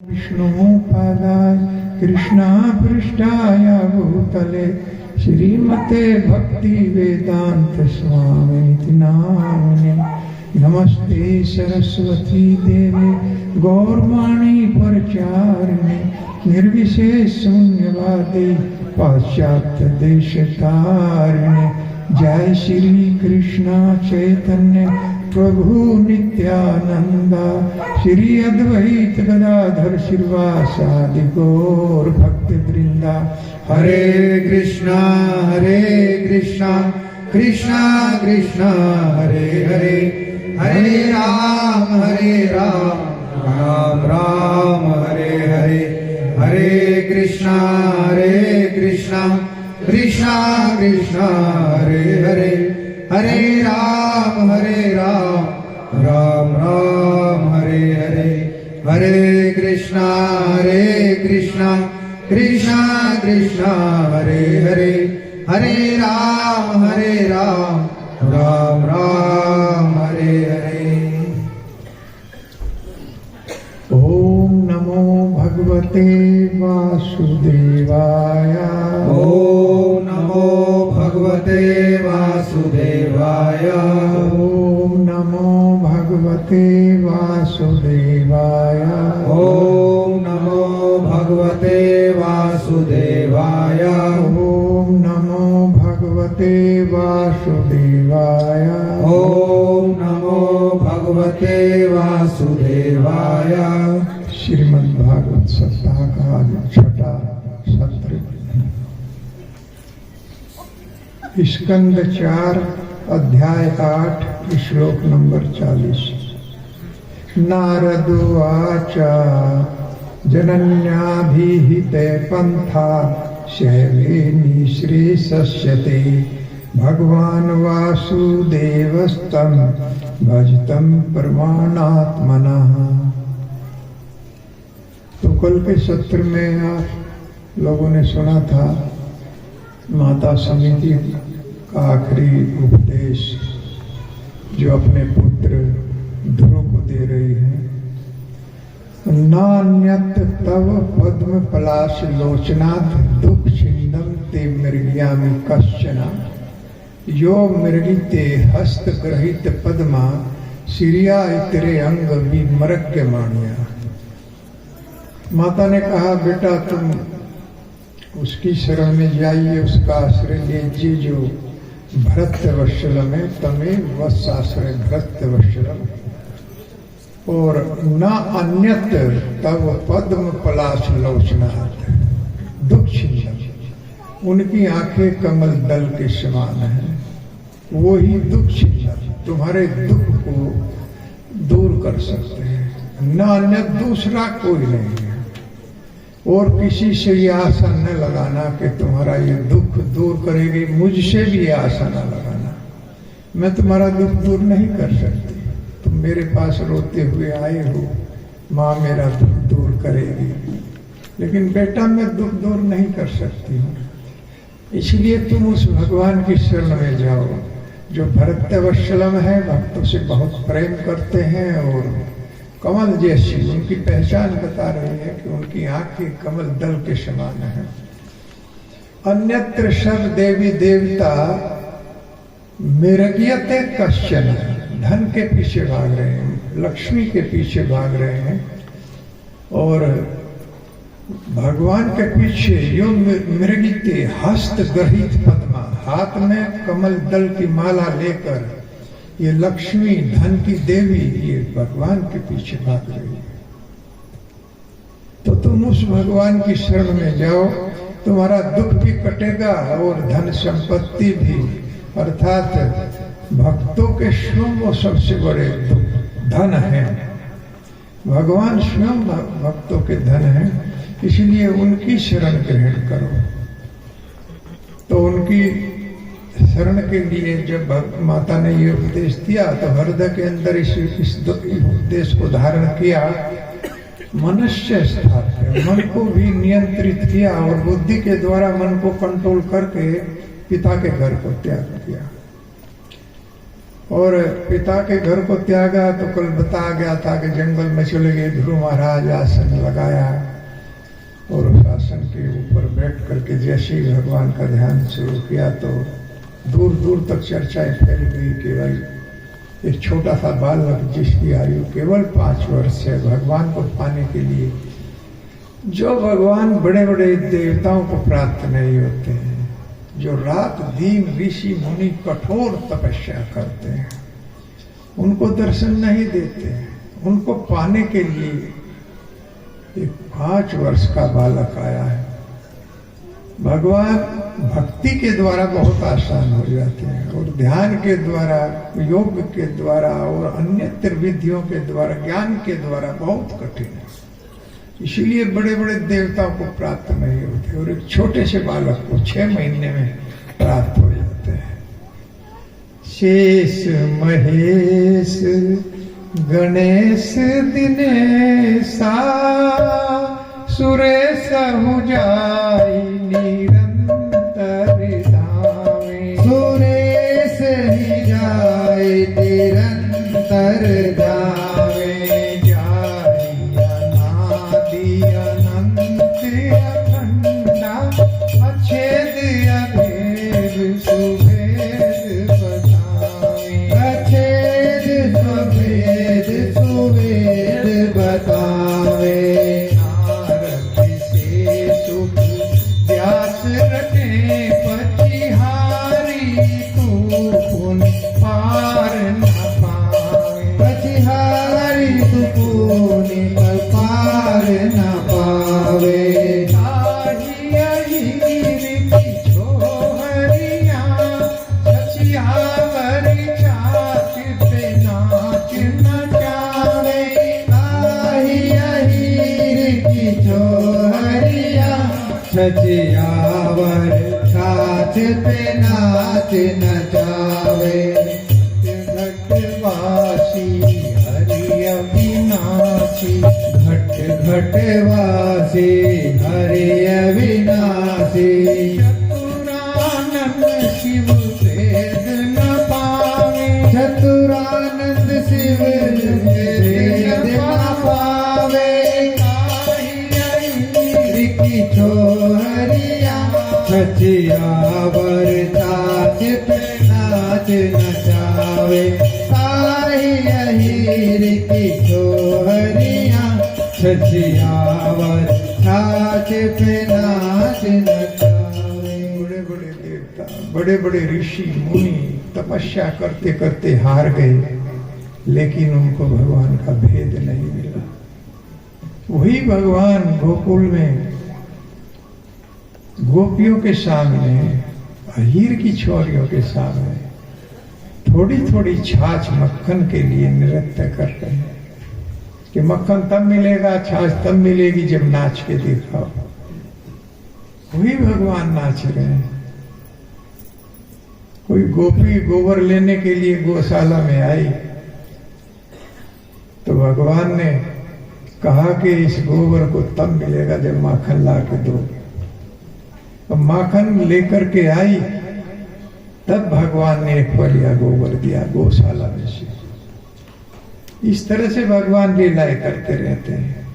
विष्णुपादाय कृष्णापृष्ठाय भूतले श्रीमते भक्ति वेदांत स्वामिनिति नामिने नमस्ते सरस्वती देवे गौरवाणी प्रचारिणे निर्विशेष शून्यवादी पाश्चात्य देश तारिणे जय श्री कृष्ण चैतन्य प्रभु नित्यानंदा श्री अद्वैत गदाधर श्रीवासादि गौर भक्त वृंदा। हरे कृष्णा कृष्णा कृष्णा हरे हरे हरे राम राम राम हरे हरे हरे कृष्णा कृष्णा कृष्णा हरे हरे हरे राम राम राम हरे हरे हरे कृष्णा कृष्णा कृष्णा हरे हरे हरे राम राम राम हरे हरे। ओम नमो भगवते वासुदेवाय। ओम नमो भगवते वासुदेवाय। ओम नमो भगवते वासुदेवाय। ओम नमो भगवते वासुदेवाय। ओम नमो भगवते वासुदेवाय। ओम नमो भगवते वासुदेवाय। श्रीमद्भागवत सप्ताह का आज छठा सत्र, स्कंद 4 अध्याय 8 श्लोक नंबर 40। नारदोवाच जनन्याभिहिते पंथा शैवेनि श्रेष्यते भगवान् वासुदेवस्तं भजतं परमात्मनः। तो कल के सत्र में आप लोगों ने सुना था माता समिति का आखिरी उपदेश जो अपने पुत्र ध्रुव को दे रही है। नान्यत तव पद्म पलाश लोचनाथ दुख छिंदम ते मृग्यामि कश्चना यो मृगिते हस्त ग्रहित पद्मा सिरिया इतरे अंग विमृग्य मानिया। माता ने कहा बेटा तुम उसकी शरण में जाइए, उसका आश्रय लीजिए जो भरतवत्सलम है। तमें वत्साश्रय भरतवत्सलम और न अन्यत तव पद्म पलाश लोचनाथ दुख छिंदम। उनकी आंखें कमल दल के समान है, वो ही दुख छिंदम तुम्हारे दुख को दूर कर सकते हैं। न अन्य दूसरा कोई नहीं है। और किसी से ये आशा न लगाना कि तुम्हारा ये दुख दूर करेगी, मुझसे भी ये आशा न लगाना। मैं तुम्हारा दुख दूर नहीं कर सकती। तुम मेरे पास रोते हुए आए हो, माँ मेरा दुख दूर करेगी, लेकिन बेटा मैं दुख दूर नहीं कर सकती हूँ। इसलिए तुम उस भगवान की शरण में जाओ जो भरतवत्सलम है, भक्तों से बहुत प्रेम करते हैं और कमल जैसी उनकी पहचान बता रही है कि उनकी आंखें कमल दल के समान है। अन्यत्र सब देवी देवता मृग्यते कश्चन, धन के पीछे भाग रहे हैं, लक्ष्मी के पीछे भाग रहे हैं और भगवान के पीछे यो मृगिते हस्त ग्रहित पद्मा, हाथ में कमल दल की माला लेकर ये लक्ष्मी धन की देवी ये भगवान के पीछे भाग रही है। तो तुम उस भगवान की शरण में जाओ, तुम्हारा दुख भी कटेगा और धन संपत्ति भी, अर्थात भक्तों के स्वयं वो सबसे बड़े धन है। भगवान स्वयं भक्तों के धन है, इसलिए उनकी शरण ग्रहण करो। तो उनकी शरण के लिए जब माता ने ये उपदेश दिया तो हृदय के अंदर इस उपदेश को धारण किया, मनुष्य स्थापित मन को भी नियंत्रित किया और बुद्धि के द्वारा मन को कंट्रोल करके पिता के घर को त्याग किया। और पिता के घर को त्यागा तो कल बताया गया था कि जंगल में चले गए। ध्रुव महाराज आसन लगाया और उस आसन के ऊपर बैठ करके जैसे ही भगवान का ध्यान शुरू किया तो दूर दूर तक चर्चाएं फैल गई। केवल एक छोटा सा बालक जिसकी आयु केवल 5 वर्ष है, भगवान को पाने के लिए, जो भगवान बड़े बड़े देवताओं को प्राप्त नहीं होते हैं, जो रात दिन ऋषि मुनि कठोर तपस्या करते हैं, उनको दर्शन नहीं देते। उनको पाने के लिए एक 5 वर्ष का बालक आया है। भगवान भक्ति के द्वारा बहुत आसान हो जाते हैं और ध्यान के द्वारा, योग के द्वारा और अन्य विधियों के द्वारा, ज्ञान के द्वारा बहुत कठिन है। इसीलिए बड़े बड़े देवताओं को प्राप्त नहीं होते और एक छोटे से बालक को 6 महीने में प्राप्त हो जाते हैं। शेष महेश गणेश दिनेशा सुरेश हो जाई निरंतर धामे। सुरेश ही जाए निरंतर धामे। सचियावर छाछ पे नाच नचावे। घटवासी हरि अविनाशी। घटवासी हरि अविनाशी। चतुरानंद शिव भेद न पावे। चतुरानंद शिव भेद न पावे। छोहरिया सचियावर छाछ पे नाच नचावे। हीर की छोहरिया सचियावर छाछ पे नाच नचावे। बड़े बड़े देवता, बड़े बड़े ऋषि मुनि तपस्या करते करते हार गए, लेकिन उनको भगवान का भेद नहीं मिला। वही भगवान गोकुल में गोपियों के सामने, हीर की छोरियों के सामने थोड़ी थोड़ी छाछ मक्खन के लिए नृत्य कर रहे हैं कि मक्खन तब मिलेगा, छाछ तब मिलेगी जब नाच के दिखाओ। वही भगवान नाच रहे हैं। कोई गोपी गोबर लेने के लिए गौशाला में आई तो भगवान ने कहा कि इस गोबर को तब मिलेगा जब माखन ला के दो। तो माखन लेकर के आई तब भगवान ने एक पलिया गोबर दिया गौशाला में से। इस तरह से भगवान लीलाएं करते रहते हैं।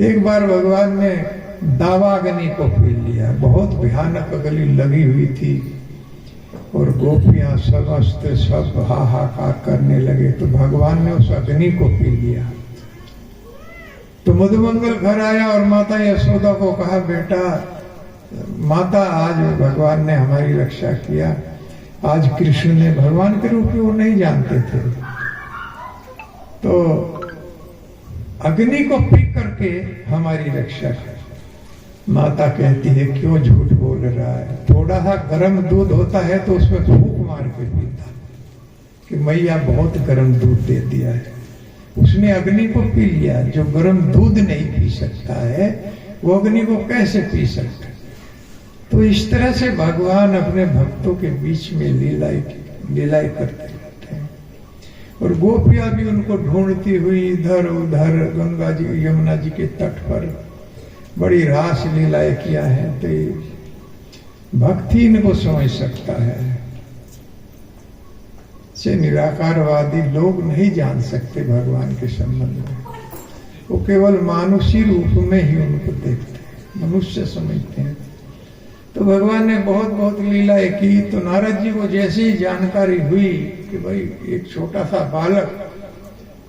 एक बार भगवान ने दावाग्नि को पी लिया। बहुत भयानक अग्नि लगी हुई थी और गोपियां समस्त सब हाहाकार करने लगे, तो भगवान ने उस अग्नि को पी लिया। तो मधुमंगल घर आया और माता यशोदा को कहा, बेटा माता, आज भगवान ने हमारी रक्षा किया। आज कृष्ण ने, भगवान के रूप में वो नहीं जानते थे, तो अग्नि को पी करके हमारी रक्षा की। माता कहती है, क्यों झूठ बोल रहा है? थोड़ा सा गर्म दूध होता है तो उसमें फूंक मार के पीता कि मैया बहुत गर्म दूध दे दिया है। उसने अग्नि को पी लिया। जो गर्म दूध नहीं पी सकता है वो अग्नि को कैसे पी सकता है? तो इस तरह से भगवान अपने भक्तों के बीच में लीलाएं करते रहते हैं। और गोपियां भी उनको ढूंढती हुई इधर उधर गंगा जी यमुना जी के तट पर बड़ी रास लीलाएं किया है। तो भक्ति इनको समझ सकता है। से निराकारवादी लोग नहीं जान सकते भगवान के संबंध में। वो केवल मानुषी रूप में ही उनको देखते हैं, मनुष्य समझते हैं। तो भगवान ने बहुत बहुत लीलाएं की। तो नारद जी को जैसी ही जानकारी हुई कि भाई एक छोटा सा बालक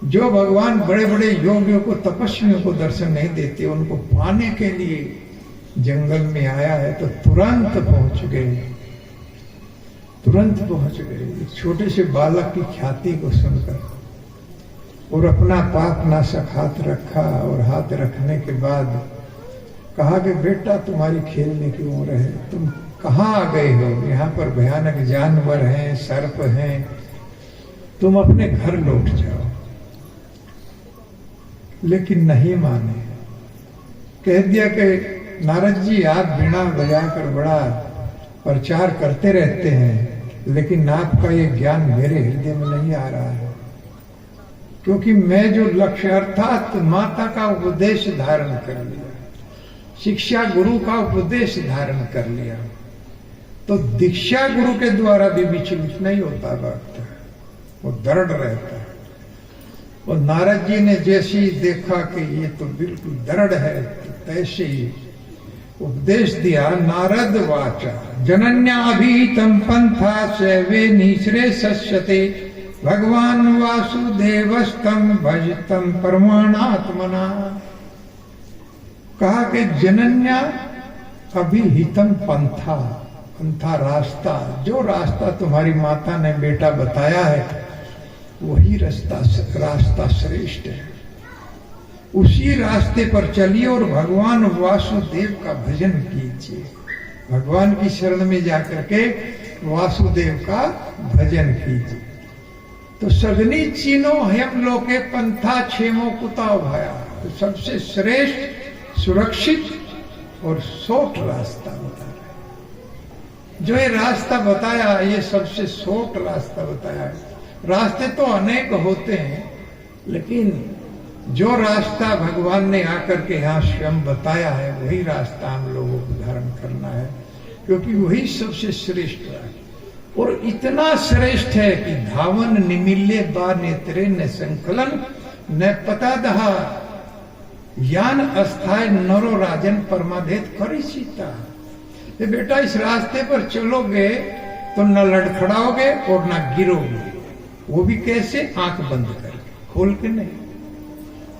जो भगवान बड़े बड़े योगियों को, तपस्वियों को दर्शन नहीं देते, उनको पाने के लिए जंगल में आया है, तो तुरंत पहुंच गए, तुरंत पहुंच गए। एक छोटे से बालक की ख्याति को सुनकर और अपना पाप नाशक हाथ रखा, और हाथ रखने के बाद कहा कि बेटा तुम्हारी खेलने की उम्र है, तुम कहाँ आ गए हो? यहाँ पर भयानक जानवर हैं, सर्प हैं, तुम अपने घर लौट जाओ। लेकिन नहीं माने, कह दिया कि नारद जी आप बीणा बजाकर बड़ा प्रचार करते रहते हैं, लेकिन आपका ये ज्ञान मेरे हृदय में नहीं आ रहा है, क्योंकि मैं जो लक्ष्य अर्थात माता का उपदेश धारण कर लिया, शिक्षा गुरु का उपदेश धारण कर लिया, तो दीक्षा गुरु के द्वारा भी विचलित नहीं होता भक्त, वो दृढ़ रहता है। और नारद जी ने जैसे ही देखा कि ये तो बिल्कुल दृढ़ है, तो तैसे ही उपदेश दिया। नारद वाचा जनन्याभीतम पंथा सेवे निश्रे सस्यते भगवान वासुदेवस्तम भजतम परमाणात्मना। कहा कि जनन्या अभिहितम पंथा, पंथा रास्ता, जो रास्ता तुम्हारी माता ने बेटा बताया है वही रास्ता श्रेष्ठ है, उसी रास्ते पर चलिए और भगवान वासुदेव का भजन कीजिए। भगवान की शरण में जाकर के वासुदेव का भजन कीजिए। तो सगनी चीनो हम लोके पंथा क्षेमो कुता भाया, तो सबसे श्रेष्ठ, सुरक्षित और सोट रास्ता बता रहे। जो ये रास्ता बताया, ये सबसे सोट रास्ता बताया है। रास्ते तो अनेक होते हैं, लेकिन जो रास्ता भगवान ने आकर के यहाँ स्वयं बताया है, वही रास्ता हम लोगों को धारण करना है, क्योंकि वही सबसे श्रेष्ठ है। और इतना श्रेष्ठ है कि धावन निमिल्ले बा नेत्रे न संकलन न पता दहा यान अस्थाय नरो राजन परमादेत करी सीता। ये बेटा इस रास्ते पर चलोगे तो न लड़खड़ाओगे और न गिरोगे। वो भी कैसे? आंख बंद करके, खोल के नहीं।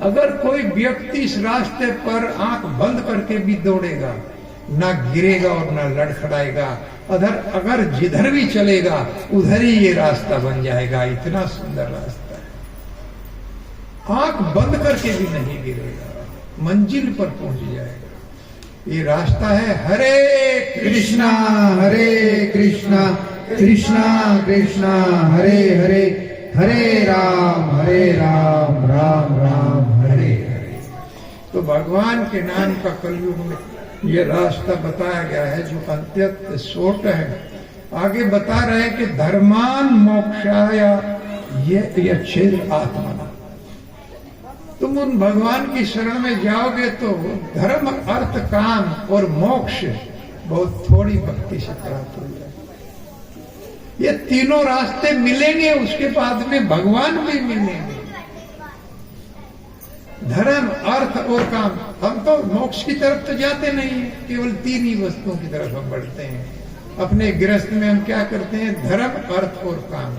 अगर कोई व्यक्ति इस रास्ते पर आंख बंद करके भी दौड़ेगा, ना गिरेगा और ना लड़खड़ाएगा। अगर जिधर भी चलेगा उधर ही ये रास्ता बन जाएगा। इतना सुंदर रास्ता है, आंख बंद करके भी नहीं गिरेगा, मंजिल पर पहुंच जाएगा। ये रास्ता है हरे कृष्णा कृष्णा कृष्णा हरे हरे, हरे राम राम राम हरे हरे। तो भगवान के नाम का कलयुग में ये रास्ता बताया गया है, जो अत्यंत सोट है। आगे बता रहे कि धर्मान मोक्षाया ये छेद आत्मना। तुम उन भगवान की शरण में जाओगे तो धर्म, अर्थ, काम और मोक्ष बहुत थोड़ी भक्ति से प्राप्त हो जाए। ये तीनों रास्ते मिलेंगे, उसके बाद में भगवान भी मिलेंगे। धर्म, अर्थ और काम। हम तो मोक्ष की तरफ तो जाते नहीं है, केवल तीन ही वस्तुओं की तरफ हम बढ़ते हैं। अपने गृहस्थ में हम क्या करते हैं? धर्म, अर्थ और काम।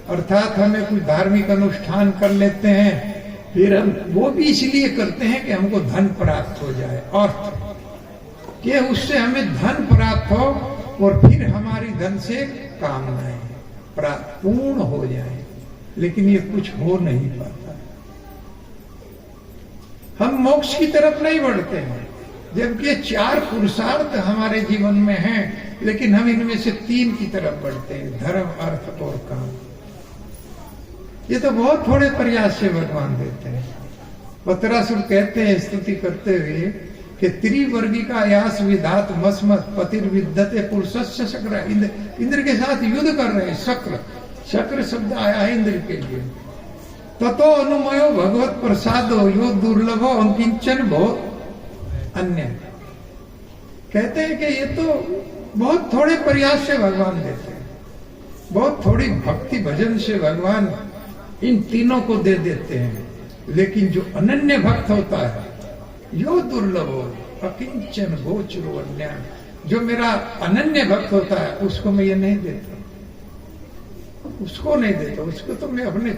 अर्थात हमें कुछ धार्मिक अनुष्ठान कर लेते हैं, फिर हम वो भी इसलिए करते हैं कि हमको धन प्राप्त हो जाए, अर्थ कि उससे हमें धन प्राप्त हो और फिर हमारी धन से कामनाएं पूर्ण हो जाए। लेकिन ये कुछ हो नहीं पाता। हम मोक्ष की तरफ नहीं बढ़ते हैं, जबकि चार पुरुषार्थ हमारे जीवन में हैं, लेकिन हम इनमें से तीन की तरफ बढ़ते हैं, धर्म, अर्थ और काम। ये तो बहुत थोड़े प्रयास से भगवान देते हैं। पतरासुर कहते हैं स्तुति करते हुए कि त्रिवर्गी का यास विधात मस्मत पतिर विद्यते पुरुषस्य शक्र। इंद्र के साथ युद्ध कर रहे हैं। शक्र शब्द आया है इंद्र के लिए। ततो अनुमयो भगवत प्रसादो यो दुर्लभो अंकिंचन भो अन्य। कहते हैं कि ये तो बहुत थोड़े प्रयास से भगवान देते हैं। बहुत थोड़ी भक्ति भजन से भगवान इन तीनों को दे देते हैं, लेकिन जो अनन्य भक्त होता है यो दुर्लभ हो अकिंचन गोचरो अन्य, जो मेरा अनन्य भक्त होता है उसको मैं ये नहीं देता, उसको नहीं देता, उसको तो मैं अपने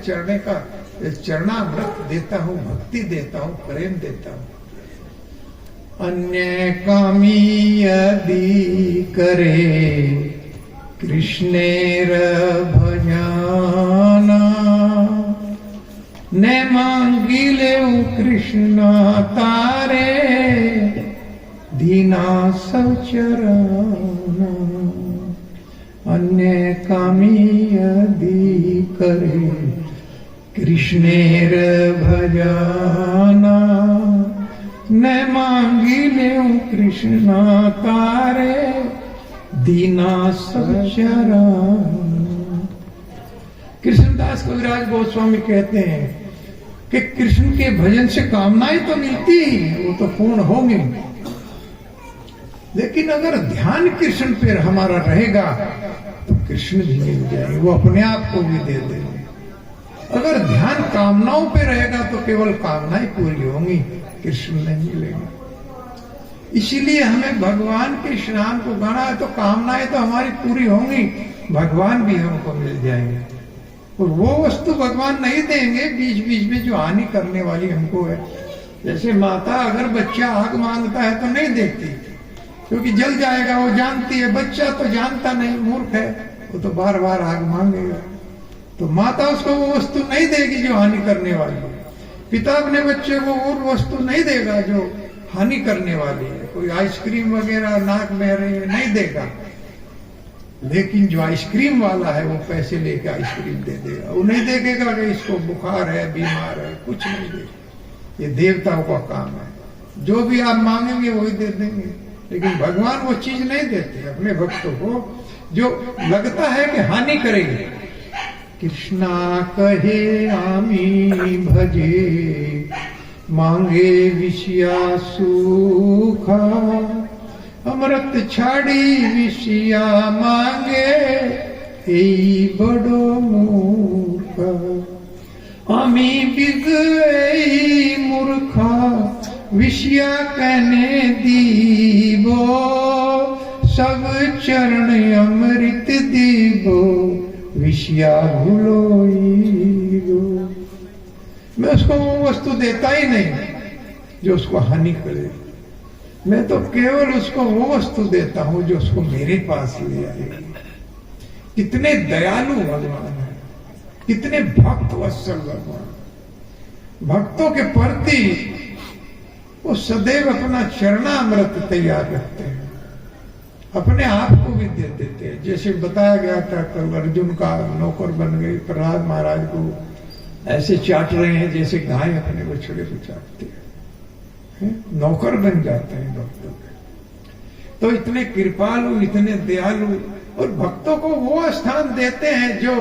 चरणामृत देता हूँ, भक्ति देता हूँ, प्रेम देता हूँ। अन्य कामी यदि करे कृष्णेर भजना, ने मांगिले कृष्ण तारे दीना सब चरण। अन्य कामी यदि करे कृष्णेर भजना, न मांगिले कृष्ण तारे दीना सब चरण। कृष्णदास कविराज गोस्वामी कहते हैं कि कृष्ण के भजन से कामनाएं तो मिलती ही, वो तो पूर्ण होंगी, लेकिन अगर ध्यान कृष्ण पर हमारा रहेगा तो कृष्ण भी मिल जाएंगे, वो अपने आप को भी दे देंगे। अगर ध्यान कामनाओं पे रहेगा तो केवल कामनाएं पूरी होंगी, कृष्ण नहीं मिलेगा। इसीलिए हमें भगवान के नाम को गाना है तो कामनाएं तो हमारी पूरी होंगी, भगवान भी हमको मिल जाएंगे। और वो वस्तु भगवान नहीं देंगे बीच बीच में जो हानि करने वाली हमको है। जैसे माता अगर बच्चा आग मांगता है तो नहीं देती, क्योंकि जल जाएगा, वो जानती है। बच्चा तो जानता नहीं, मूर्ख है, वो तो बार बार आग मांगेगा, तो माता उसको वो वस्तु नहीं देगी जो हानि करने वाली है। पिता अपने बच्चे को वो वस्तु नहीं देगा जो हानि करने वाली है, कोई आइसक्रीम वगैरह नाक बह रही है नहीं देगा, लेकिन जो आइसक्रीम वाला है वो पैसे लेके आइसक्रीम दे देगा। वो नहीं देखेगा कि इसको बुखार है, बीमार है, कुछ नहीं देगा। ये देवताओं का काम है, जो भी आप मांगेंगे वही दे देंगे, लेकिन भगवान वो चीज नहीं देते अपने भक्तों को जो लगता है कि हानि करेगी। कृष्णा कहे आमी भजे, मांगे विषया सुखा, अमृत छाड़ी विषया मांगे, एई बड़ो मूर्ख। आमी बिग एई मूर्खा, विषया कहने दीबो, सब चरण अमृत दीबो, विषया भूलोईगो। मैं उसको वो वस्तु देता ही नहीं जो उसको हानि करे, मैं तो केवल उसको वो वस्तु देता हूं जो उसको मेरे पास ले आएगी। कितने दयालु भगवान है, कितने भक्त वत्सल भगवान। भक्तों के प्रति वो सदैव अपना चरणामृत तैयार रखते हैं, अपने आप को भी दे देते हैं। जैसे बताया गया था कल, अर्जुन का नौकर बन गई, प्रहलाद महाराज को ऐसे चाट रहे हैं जैसे गाय अपने बछड़े को चाटती है, नौकर बन जाते हैं भक्तों के। तो इतने कृपालु, इतने दयालु, और भक्तों को वो स्थान देते हैं जो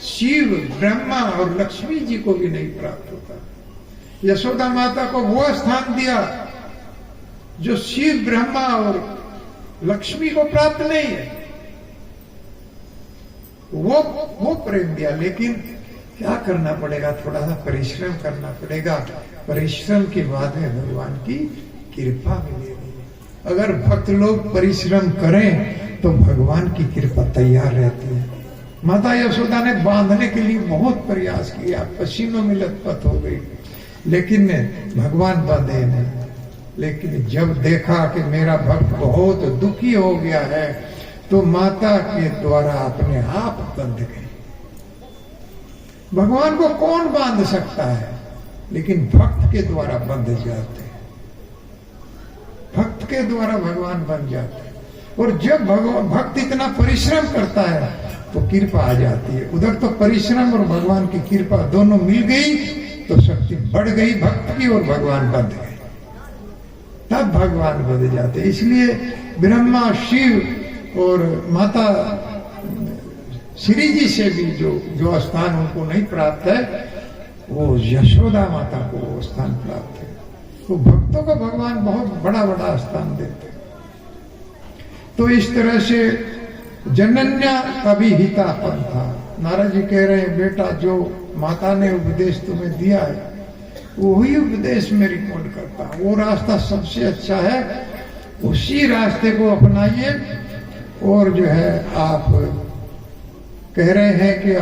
शिव, ब्रह्मा और लक्ष्मी जी को भी नहीं प्राप्त होता। यशोदा माता को वो स्थान दिया जो शिव, ब्रह्मा और लक्ष्मी को प्राप्त नहीं है, वो प्रेम दिया। लेकिन क्या करना पड़ेगा, थोड़ा सा परिश्रम करना पड़ेगा, परिश्रम के बाद में भगवान की कृपा मिलेगी। अगर भक्त लोग परिश्रम करें तो भगवान की कृपा तैयार रहती है। माता यशोदा ने बांधने के लिए बहुत प्रयास किया, पसीनों में लथपथ हो गई, लेकिन भगवान बांधे नहीं। लेकिन जब देखा कि मेरा भक्त बहुत दुखी हो गया है तो माता के द्वारा अपने आप बंध गए। भगवान को कौन बांध सकता है, लेकिन भक्त के द्वारा बंध जाते हैं, भक्त के द्वारा भगवान बन जाते हैं। और जब भक्त इतना परिश्रम करता है तो कृपा आ जाती है। उधर तो परिश्रम और भगवान की कृपा दोनों मिल गई तो शक्ति बढ़ गई भक्त की और भगवान बंध गए, तब भगवान बंध जाते। इसलिए ब्रह्मा, शिव और माता श्री जी से भी जो स्थान उनको नहीं प्राप्त है, वो यशोदा माता को वो स्थान प्राप्त है। तो भक्तों को भगवान बहुत बड़ा बड़ा स्थान देते हैं। तो इस तरह से जनन्या अभिहिता पंथा। नारद जी कह रहे हैं बेटा जो माता ने उपदेश तुम्हें दिया है वही उपदेश में रिकॉर्ड करता, वो रास्ता सबसे अच्छा है, उसी रास्ते को अपनाइए। और जो है आप कह रहे हैं कि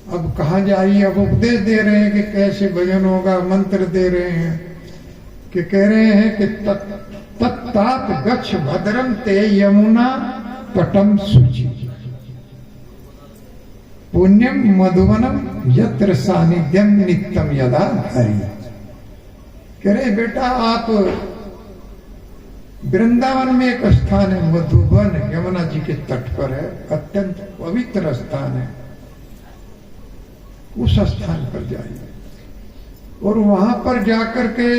अब कहाँ जाइए, अब उपदेश दे रहे हैं कि कैसे भजन होगा, मंत्र दे रहे हैं कि कह रहे हैं कि तत्ताप गच्छ भद्रम ते यमुना पटम शुचि पुण्यम मधुवनम यत्र सानिध्यम नित्यम यदा हरि। कह रहे बेटा आप वृंदावन में एक स्थान है मधुबन, यमुना जी के तट पर है, अत्यंत पवित्र स्थान है, उस स्थान पर जाइए और वहां पर जाकर के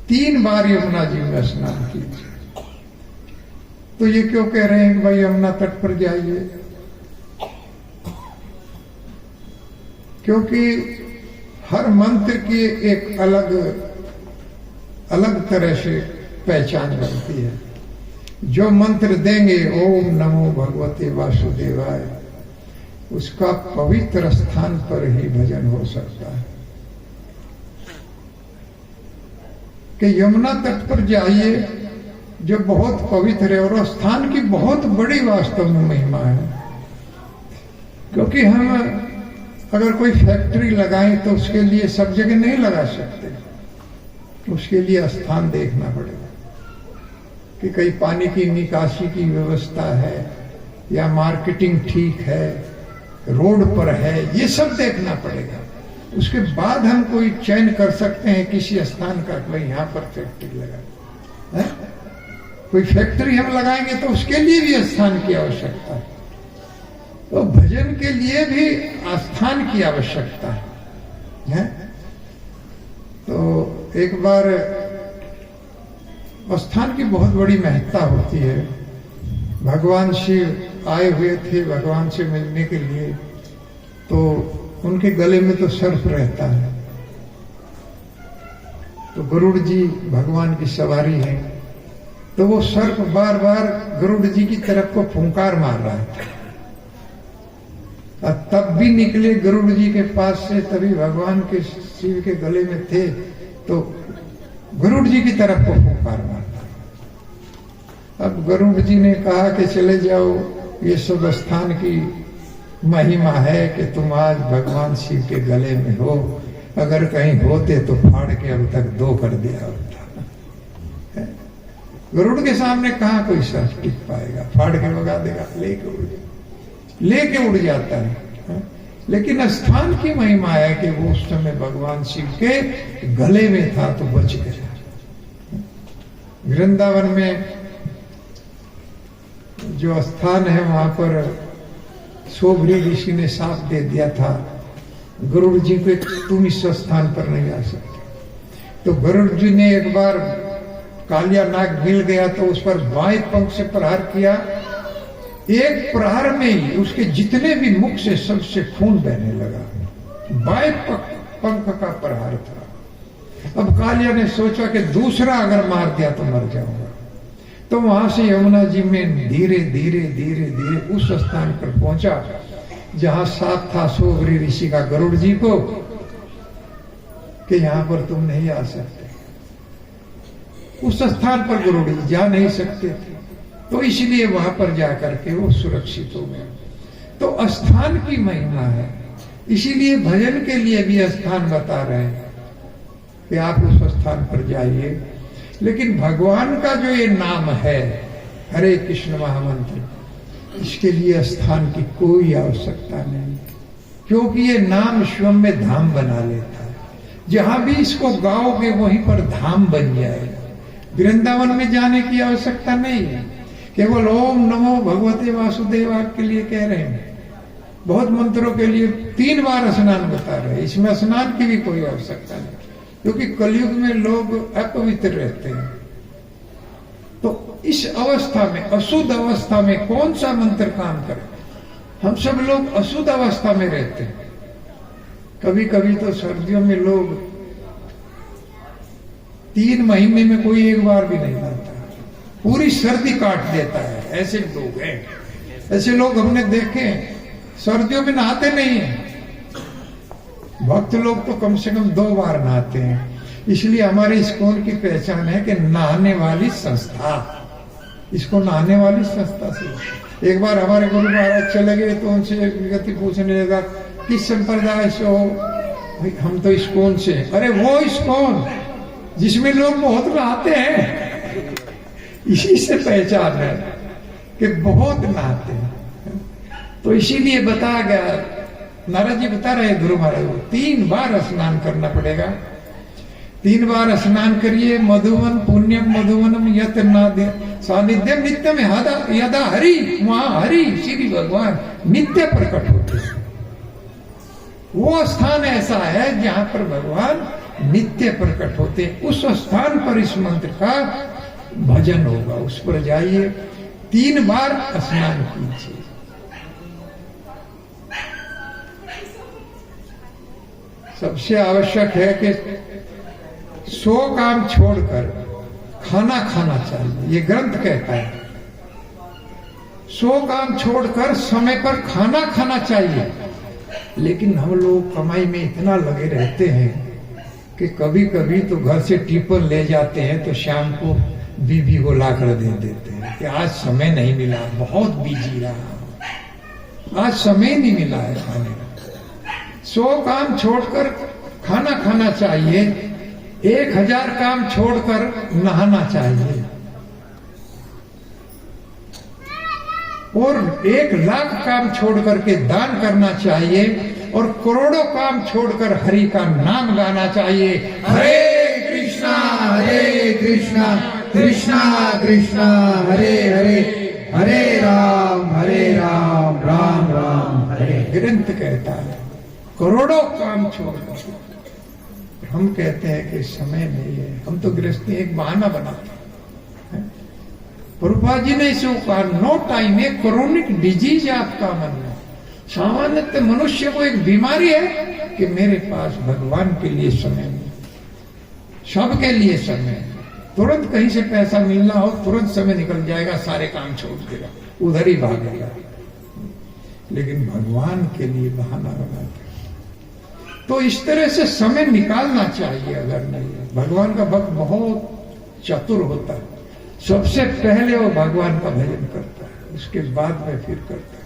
3 बार यमुना जी में स्नान कीजिए। तो ये क्यों कह रहे हैं कि भाई यमुना तट पर जाइए? क्योंकि हर मंत्र की एक अलग तरह से पहचान बनती है। जो मंत्र देंगे ओम नमो भगवते वासुदेवाय, उसका पवित्र स्थान पर ही भजन हो सकता है। कि यमुना तट पर जाइए जो बहुत पवित्र है और स्थान की बहुत बड़ी वास्तव में महिमा है। क्योंकि हम अगर कोई फैक्ट्री लगाएं तो उसके लिए सब जगह नहीं लगा सकते, उसके लिए स्थान देखना पड़ेगा कि कहीं पानी की निकासी की व्यवस्था है या मार्केटिंग ठीक है, रोड पर है, ये सब देखना पड़ेगा। उसके बाद हम कोई चयन कर सकते हैं किसी स्थान का, भाई यहां पर फैक्ट्री लगा। कोई फैक्ट्री हम लगाएंगे तो उसके लिए भी स्थान की आवश्यकता है, तो भजन के लिए भी स्थान की आवश्यकता है। तो एक बार स्थान की बहुत बड़ी महत्ता होती है। भगवान शिव आए हुए थे भगवान से मिलने के लिए, तो उनके गले में तो सर्प रहता है। तो गरुड़ जी भगवान की सवारी है, तो वो सर्प बार बार गरुड़ जी की तरफ को फुंकार मार रहा था। और तब भी निकले गरुड़ जी के पास से, तभी भगवान के शिव के गले में थे, तो गरुड़ जी की तरफ को फुंकार मारता। अब गरुड़ जी ने कहा कि चले जाओ, ये सब स्थान की महिमा है कि तुम आज भगवान शिव के गले में हो, अगर कहीं होते तो फाड़ के अब तक 2 कर दिया होता। गरुड़ के सामने कहां कोई सर्प टिक पाएगा, फाड़ के भगा देगा, लेके उड़ जाता है। लेकिन स्थान की महिमा है कि वो उस समय भगवान शिव के गले में था तो बच गया। वृंदावन में जो स्थान है वहां पर सोभरी ऋषि ने साफ दे दिया था गरुड़ जी को, तुम इस स्थान पर नहीं आ सकते। तो गरुड़ जी ने एक बार कालिया नाग मिल गया तो उस पर बाएं पंख से प्रहार किया। एक प्रहार में ही उसके जितने भी मुख से सबसे खून बहने लगा। बाएं पंख का प्रहार था। अब कालिया ने सोचा कि दूसरा अगर मार दिया तो मर जाऊंगा, तो वहां से यमुना जी में धीरे धीरे धीरे धीरे उस स्थान पर पहुंचा जहां साथ था सोभरी ऋषि का गरुड़ जी को कि यहां पर तुम नहीं आ सकते। उस स्थान पर गरुड़ जी जा नहीं सकते थे, तो इसलिए वहां पर जाकर के वो सुरक्षित हो गया। तो स्थान की महिमा है, इसीलिए भजन के लिए भी स्थान बता रहे हैं कि आप उस स्थान पर जाइए। लेकिन भगवान का जो ये नाम है हरे कृष्ण महामंत्र, इसके लिए स्थान की कोई आवश्यकता नहीं, क्योंकि ये नाम स्वयं में धाम बना लेता है। जहां भी इसको गाओगे वहीं पर धाम बन जाएगा। वृंदावन में जाने की आवश्यकता नहीं है, केवल ओम नमो भगवते वासुदेवाय के लिए कह रहे हैं। बहुत मंत्रों के लिए 3 बार स्नान बता रहे हैं, इसमें स्नान की भी कोई आवश्यकता नहीं, क्योंकि कलयुग में लोग अपवित्र रहते हैं। तो इस अवस्था में, अशुद्ध अवस्था में कौन सा मंत्र काम करे? हम सब लोग अशुद्ध अवस्था में रहते हैं। कभी कभी तो सर्दियों में लोग 3 महीने में कोई 1 बार भी नहीं आता पूरी सर्दी काट देता है। ऐसे लोग हैं, ऐसे लोग हमने देखे। सर्दियों में नहाते नहीं है भक्त लोग, तो कम से कम 2 बार नहाते हैं। इसलिए हमारे इस्कॉन की पहचान है कि नहाने वाली संस्था। इसको नहाने वाली संस्था से। एक बार हमारे गुरु महाराज चले गए तो उनसे व्यक्ति पूछने लगा किस संप्रदाय से हो? हम तो इस्कॉन से। अरे वो इस्कॉन जिसमें लोग बहुत नहाते हैं, इसी से पहचान है कि बहुत नहाते हैं। तो इसीलिए बताया गया, नारद जी बता रहे गुरु महाराज को 3 बार स्नान करना पड़ेगा। 3 बार स्नान करिए। मधुवन पुण्यम मधुवनम यत सानिध्यम नित्यम यदा हरि, वहां हरि श्री भगवान नित्य प्रकट होते हैं। वो स्थान ऐसा है जहां पर भगवान नित्य प्रकट होते। उस स्थान पर इस मंत्र का भजन होगा। उस पर जाइए, 3 बार स्नान कीजिए। सबसे आवश्यक है कि 100 काम छोड़कर खाना खाना चाहिए। ये ग्रंथ कहता है 100 काम छोड़कर समय पर खाना खाना चाहिए। लेकिन हम लोग कमाई में इतना लगे रहते हैं कि कभी कभी तो घर से टिफिन ले जाते हैं तो शाम को बीबी को लाकर दे देते हैं कि आज समय नहीं मिला, बहुत बिजी रहा, आज समय नहीं मिला है खाने का। 100 काम छोड़कर खाना खाना चाहिए। 1000 काम छोड़कर नहाना चाहिए। और 1,00,000 काम छोड़कर के दान करना चाहिए। और करोड़ों काम छोड़कर हरि का नाम गाना चाहिए। हरे कृष्णा कृष्णा कृष्णा हरे हरे, हरे राम राम राम हरे। ग्रंथ कहता है करोड़ों काम छोड़कर। हम कहते हैं कि समय नहीं है। हम तो गृहस्थी एक बहाना बनाते हैं। प्रभुपाद जी ने इसे कहा नो टाइम ए क्रोनिक डिजीज आपका मन में। सामान्य मनुष्य को एक बीमारी है कि मेरे पास भगवान के लिए समय नहीं, सबके लिए समय। तुरंत कहीं से पैसा मिलना हो, तुरंत समय निकल जाएगा, सारे काम छोड़ देगा, उधर ही भागेगा। लेकिन भगवान के लिए बहाना बनाते। तो इस तरह से समय निकालना चाहिए। अगर नहीं है, भगवान का भक्त बहुत चतुर होता है। सबसे पहले वो भगवान का भजन करता है, उसके बाद में फिर करता है।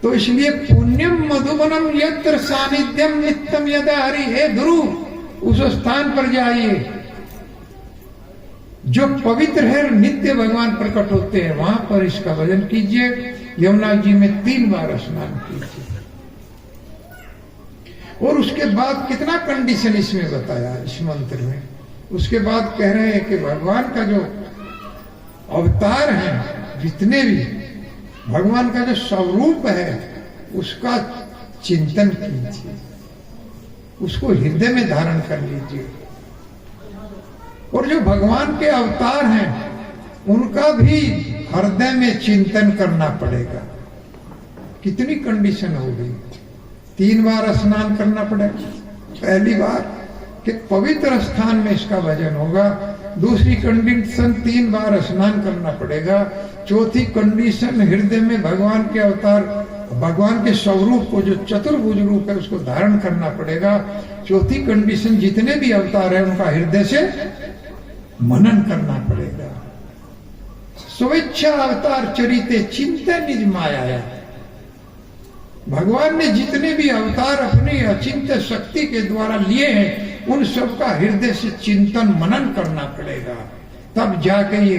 तो इसलिए पुण्यम मधुबनम यत्र सानिध्यम नित्यम यदा हरि। हे ध्रुव, उस स्थान पर जाइए जो पवित्र है, नित्य भगवान प्रकट होते हैं, वहां पर इसका भजन कीजिए। यमुना जी में 3 बार स्नान कीजिए। और उसके बाद कितना कंडीशन इसमें बताया इस मंत्र में। उसके बाद कह रहे हैं कि भगवान का जो अवतार है, जितने भी भगवान का जो स्वरूप है, उसका चिंतन कीजिए, उसको हृदय में धारण कर लीजिए। और जो भगवान के अवतार हैं, उनका भी हृदय में चिंतन करना पड़ेगा। कितनी कंडीशन हो गई। 3 बार स्नान करना पड़ेगा। पहली बार कि पवित्र स्थान में इसका भजन होगा। दूसरी कंडीशन 3 बार स्नान करना पड़ेगा। चौथी कंडीशन हृदय में भगवान के अवतार, भगवान के स्वरूप को, जो चतुर्भुज रूप है, उसको धारण करना पड़ेगा। चौथी कंडीशन जितने भी अवतार है उनका हृदय से मनन करना पड़ेगा। स्वेच्छा अवतार चरिते चिंतन निज माया। भगवान ने जितने भी अवतार अपनी अचिंत्य शक्ति के द्वारा लिए हैं, उन सब का हृदय से चिंतन मनन करना पड़ेगा, तब जाके ये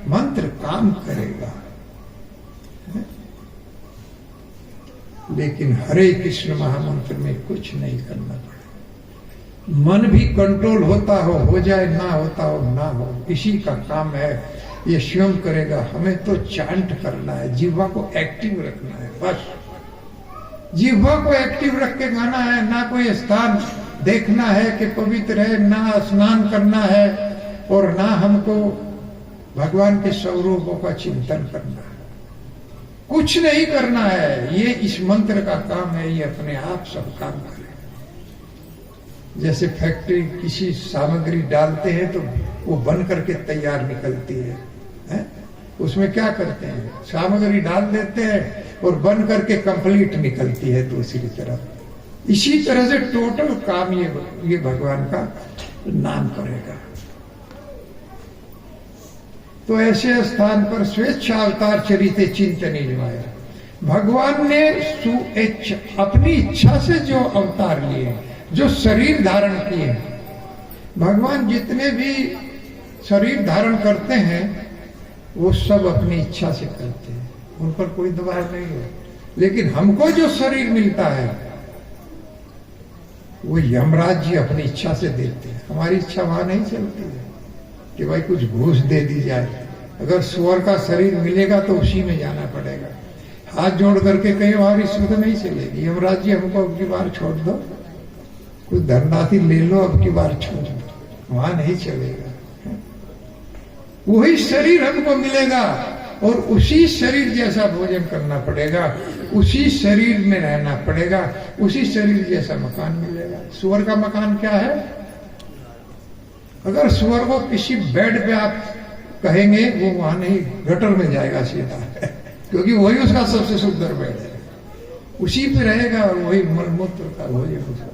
मंत्र काम करेगा। लेकिन हरे कृष्ण महामंत्र में कुछ नहीं करना पड़ेगा। मन भी कंट्रोल होता हो जाए, ना होता हो ना हो, इसी का काम है। ये स्वयं करेगा। हमें तो चांट करना है, जिह्वा को एक्टिव रखना है। बस जिह्वा को एक्टिव रख के गाना है। ना कोई स्थान देखना है कि पवित्र है, ना स्नान करना है, और ना हमको भगवान के स्वरूपों का चिंतन करना है। कुछ नहीं करना है। ये इस मंत्र का काम है। ये अपने आप सब काम करे। जैसे फैक्ट्री किसी सामग्री डालते हैं तो वो बन करके तैयार निकलती है? उसमें क्या करते हैं, सामग्री डाल देते हैं और बन करके कंप्लीट निकलती है दूसरी तरफ। इसी तरह से टोटल काम ये भगवान का नाम करेगा। तो ऐसे स्थान पर स्वेच्छा अवतार चरिते चिंतन निभाया। भगवान ने अपनी इच्छा से जो अवतार लिए, जो शरीर धारण किए, भगवान जितने भी शरीर धारण करते हैं वो सब अपनी इच्छा से करते हैं, उन पर कोई दबाव नहीं है। लेकिन हमको जो शरीर मिलता है वो यमराज जी अपनी इच्छा से देते हैं। हमारी इच्छा वहां नहीं चलती है कि भाई कुछ घूस दे दी जाए। अगर सुअर का शरीर मिलेगा तो उसी में जाना पड़ेगा। हाथ जोड़ करके कहीं वहां रिश्वत नहीं चलेगी। यमराज जी हमको अब की बार छोड़ दो, कुछ धनराशि ले लो, अब की बार छोड़ दो, वहां नहीं चलेगा। वही शरीर हमको मिलेगा और उसी शरीर जैसा भोजन करना पड़ेगा, उसी शरीर में रहना पड़ेगा, उसी शरीर जैसा मकान मिलेगा। सुअर का मकान क्या है? अगर सुअर को किसी बेड पे आप कहेंगे वो वहां नहीं, गटर में जाएगा सीधा क्योंकि वही उसका सबसे सुंदर बेड है, उसी पे रहेगा और वही मलमूत्र का भोजन उसका।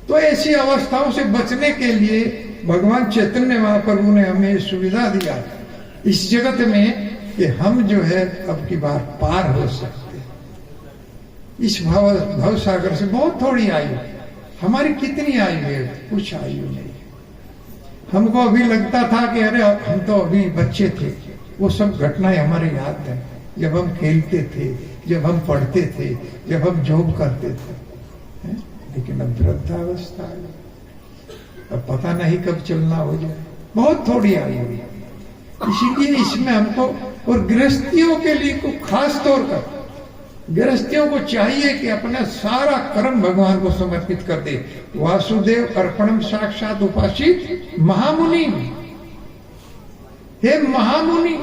तो ऐसी अवस्थाओं से बचने के लिए भगवान चैतन्य महाप्रभु ने हमें सुविधा दिया इस जगत में कि हम जो है अब की बार पार हो सकते। इस भव सागर से बहुत थोड़ी आयु, हमारी कितनी आयु है? कुछ आयु नहीं। हमको अभी लगता था कि अरे हम तो अभी बच्चे थे, वो सब घटनाएं हमारे याद है, जब हम खेलते थे, जब हम पढ़ते थे, जब हम जॉब करते थे। लेकिन अब वृद्धावस्था है, अब पता नहीं कब चलना हो जाए, बहुत थोड़ी आयु है। इसीलिए इसमें हमको, और गृहस्थियों के लिए को खास तौर पर गृहस्थियों को चाहिए कि अपना सारा कर्म भगवान को समर्पित कर दे। वासुदेव अर्पणम साक्षात उपासित महामुनि, हे महामुनि,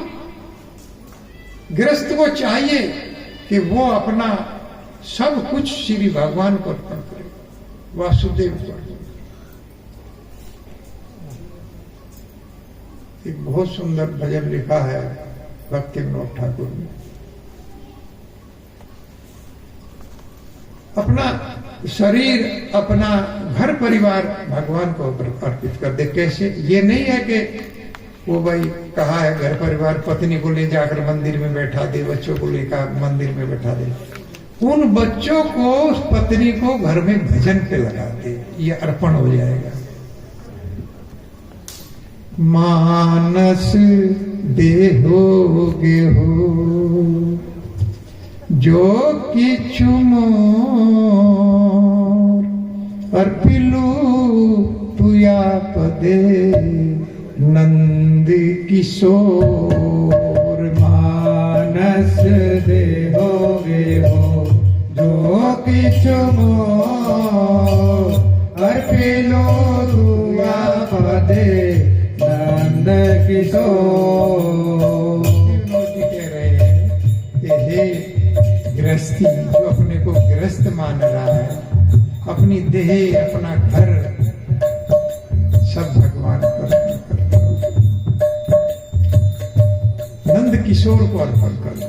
गृहस्थ को चाहिए कि वो अपना सब कुछ श्री भगवान को अर्पण करे, वासुदेव को। एक बहुत सुंदर भजन लिखा है भक्ति विनोद ठाकुर ने। अपना शरीर, अपना घर परिवार भगवान को अर्पित कर दे। कैसे? ये नहीं है कि वो भाई कहा है घर परिवार, पत्नी को ले जाकर मंदिर में बैठा दे, बच्चों को लेकर मंदिर में बैठा दे। उन बच्चों को, उस पत्नी को घर में भजन पे लगा दे, ये अर्पण हो जाएगा। मानस देहोगे हो जो किछु मोर अर्पिलू तुया पदे नंद किशोर। मानस देहोगे हो जो किछु मोर अर्पिलू तुया पदे नंद किशोर। जी कह रहे हैं कि हे गृहस्थी, जो अपने को गृहस्थ मान रहा है, अपनी देह, अपना घर सब भगवान को अर्पण कर दो, नंद किशोर को अर्पण कर दो।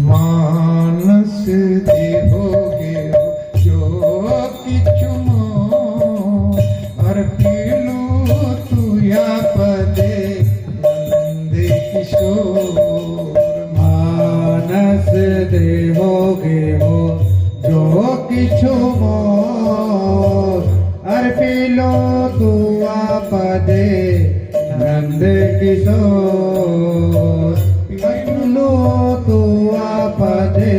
मानस देहोगे जो किछु मोर अर्पिलू तुया पदे नंद किशोर। मानस देहोगे हो जो किछु मोर अर्पिलो तुआ पदे नंद किशोर। अर्पिलो तुआ पदे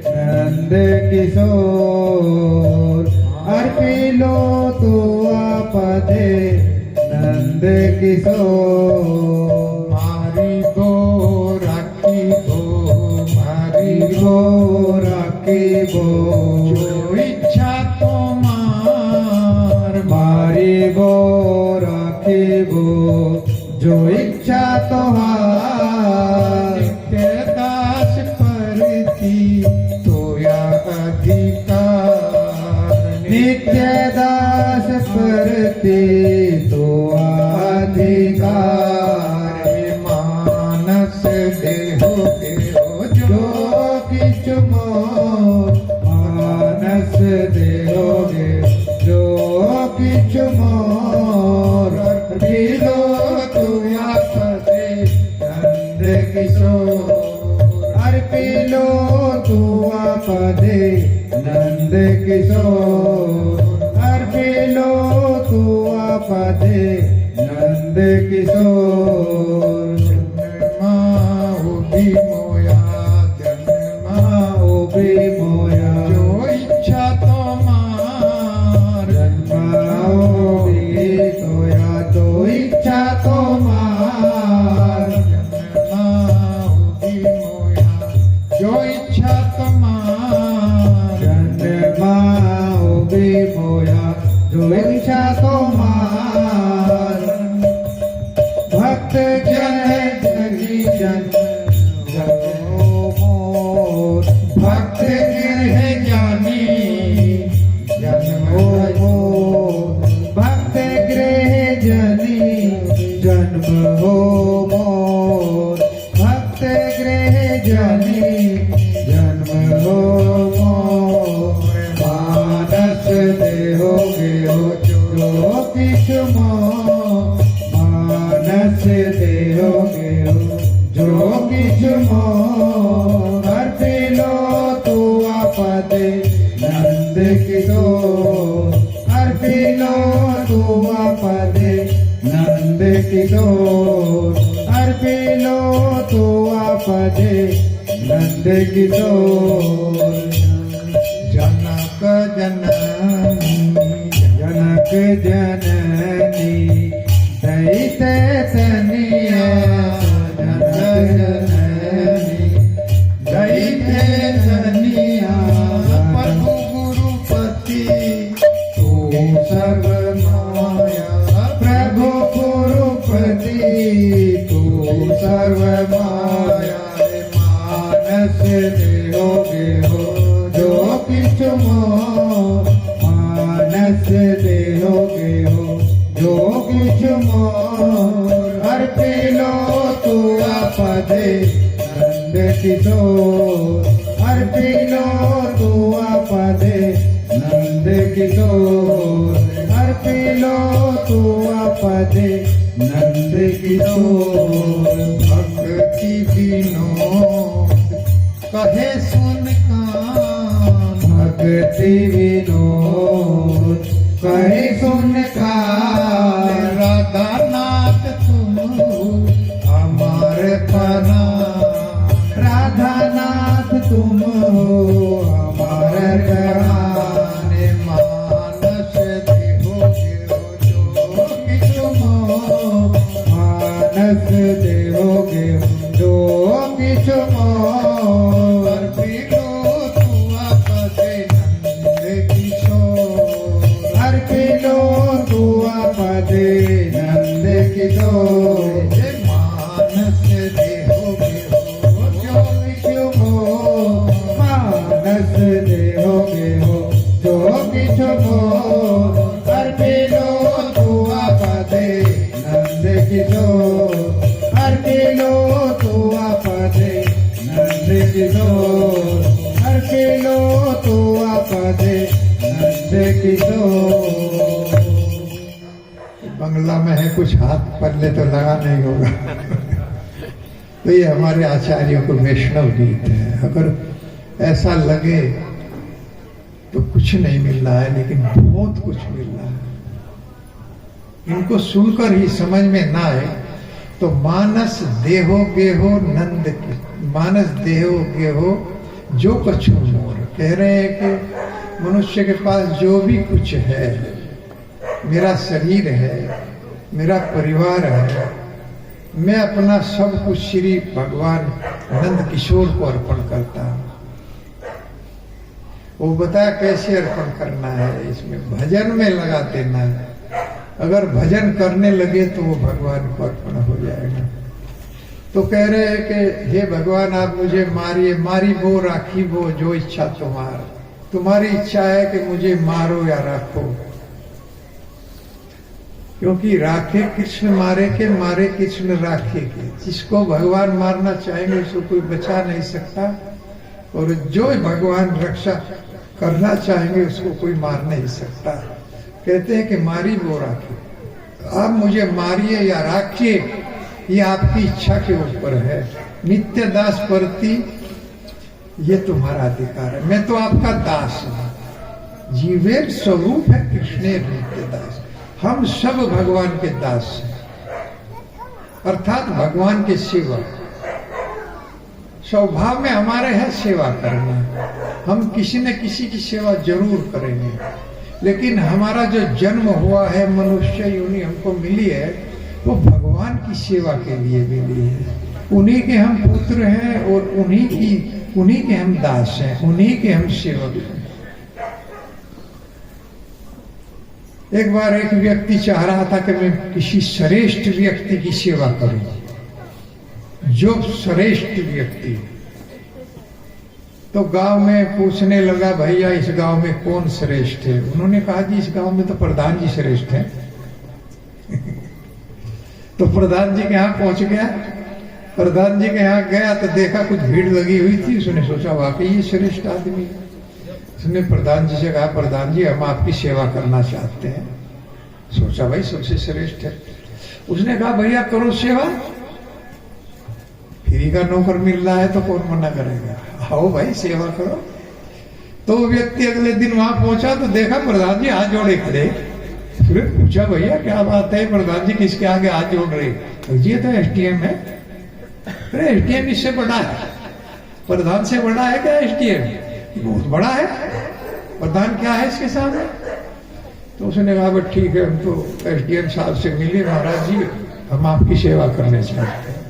नंद किशोर। अर्पिलो तुआ पदे नंद किशोर। मारी गो राखी गो, मारी गो राखी गो जो इच्छा तुम्हार, मारी गो राखी गो जो इच्छा तुम्हार। नित्य दास परती तोया अधिकार, नित्य दास परते तो किछु मोर पीलो तू आपदे नंद किशोर अर्पिलो तू आपदे नंद किशोर अर्पिलो तू आपदे नंद किशोर जन्मा मोया उभी मोया जो इच्छा तो मार जन्माओगी सोया तो इच्छा तो मार जन्माओगी मोया जो इच्छा तो मार जन्माओगी मोया जो इच्छा तो मार भक्त जन जगी जन जगो मोर भक्त गृह जानी जन्मो मोर भक्त गृह जनी जन्म हो मोर भक्त गृह जनी जन्म हो मोर मानस देहोगे हो जो किछु मोर मानस देहोगे हो जो किछु मोर अर्पिलो तू आपदे नंद किशोर अर्पिलो तू आपदे नंद किशोर अर्पिलो तू आपदे नंद किशोर जनक जननी जनक जननी दैते तनिया जनक जननी दैते तनिया प्रभु गुरुपति तू सर्व माया प्रभु गुरुपति तू सर्व माया मानस देहोगे हो जो किछु मोर मानस देहोगे हो जो किछु मोर अर्पिलो तू आपदे नंद किशोर अर्पिलो तू आपदे नंद किशोर अर्पिलो तू आपदे नंद किशोर भक्ति विनोद कहे सुन कान भक्ति विनोद कहे सुन का राधा नाथ तुम हमार पना राधा नाथ तुम हो हमार कराने मानस देहोगे हो जो किछु मोर मानस देहोगे जो किछु मोर अर्पिलो तू आपदे नंद किशोर अर्पिलो तू आपदे नंद किशोर मानस देहोगे हो जो किछु मोर मानस देहोगे हो जो किछु मोर अर्पिलो तू आपदे नंद किशोर अर्पिलो तू आपदे नंद किशोर अर्पिलो तू आपदे नंद किशोर बंगला में है कुछ हाथ पल्ले तो लगा नहीं होगा तो ये हमारे आचार्यों को वैष्णव गीत है। अगर ऐसा लगे तो कुछ नहीं मिल रहा है, लेकिन बहुत कुछ मिल रहा है। इनको सुनकर ही समझ में ना आए तो मानस देहो गेहो नंद की मानस देहो गेहो जो कछु मोर कह रहे हैं कि मनुष्य के पास जो भी कुछ है, मेरा शरीर है, मेरा परिवार है, मैं अपना सब कुछ श्री भगवान नंद किशोर को अर्पण करता हूं। वो बताया कैसे अर्पण करना है, इसमें भजन में लगा देना है। अगर भजन करने लगे तो वो भगवान को अर्पण हो जाएगा। तो कह रहे हैं कि हे भगवान आप मुझे मारिए, मारी वो राखी वो जो इच्छा तुम्हारी इच्छा है कि मुझे मारो या राखो, क्योंकि राखे कृष्ण मारे के, मारे कृष्ण राखे के। जिसको भगवान मारना चाहेंगे उसको कोई बचा नहीं सकता, और जो भगवान रक्षा करना चाहेंगे उसको कोई मार नहीं सकता। कहते हैं कि मारी वो राखी, आप मुझे मारिए या राखिए, ये आपकी इच्छा के ऊपर है। नित्य दास परती, ये तुम्हारा अधिकार है, मैं तो आपका दास हूं। जीवेर स्वरूप है कृष्णेर नित्य दास, हम सब भगवान के दास हैं, अर्थात भगवान के सेवक। स्वभाव में हमारे है सेवा करना, हम किसी न किसी की सेवा जरूर करेंगे, लेकिन हमारा जो जन्म हुआ है, मनुष्य योनि हमको मिली है, वो भगवान की सेवा के लिए मिली है। उन्हीं के हम पुत्र हैं और उन्हीं के हम दास हैं, उन्हीं के हम सेवक हैं। एक बार एक व्यक्ति चाह रहा था कि मैं किसी श्रेष्ठ व्यक्ति की सेवा करूं, जो श्रेष्ठ व्यक्ति। तो गांव में पूछने लगा, भैया इस गांव में कौन श्रेष्ठ है? उन्होंने कहा जी इस गांव में तो प्रधान जी श्रेष्ठ है। तो प्रधान जी के यहाँ पहुंच गया। प्रधान जी के यहाँ गया तो देखा कुछ भीड़ लगी हुई थी। उसने सोचा वाकई ये श्रेष्ठ आदमी है। उसने प्रधान जी से कहा, प्रधान जी हम आपकी सेवा करना चाहते हैं। सोचा भाई सबसे श्रेष्ठ है। उसने कहा भैया करो सेवा, फ्री का नौकर मिल रहा है तो कौन मना करेगा, आओ भाई सेवा करो। तो वो व्यक्ति अगले दिन वहां पहुंचा तो देखा प्रधान जी हाथ जोड़े खड़े। फिर पूछा भैया क्या बात है, प्रधान जी किसके आगे हाथ जोड़ रहे? तो ये तो एसडीएम है। अरे एसडीएम इससे बड़ा है, प्रधान से बड़ा है क्या एसडीएम? बहुत बड़ा है, प्रधान क्या है इसके सामने? तो उसने कहा ठीक है, हम तो एसडीएम साहब से मिले, महाराज जी हम आपकी सेवा करने चाहते हैं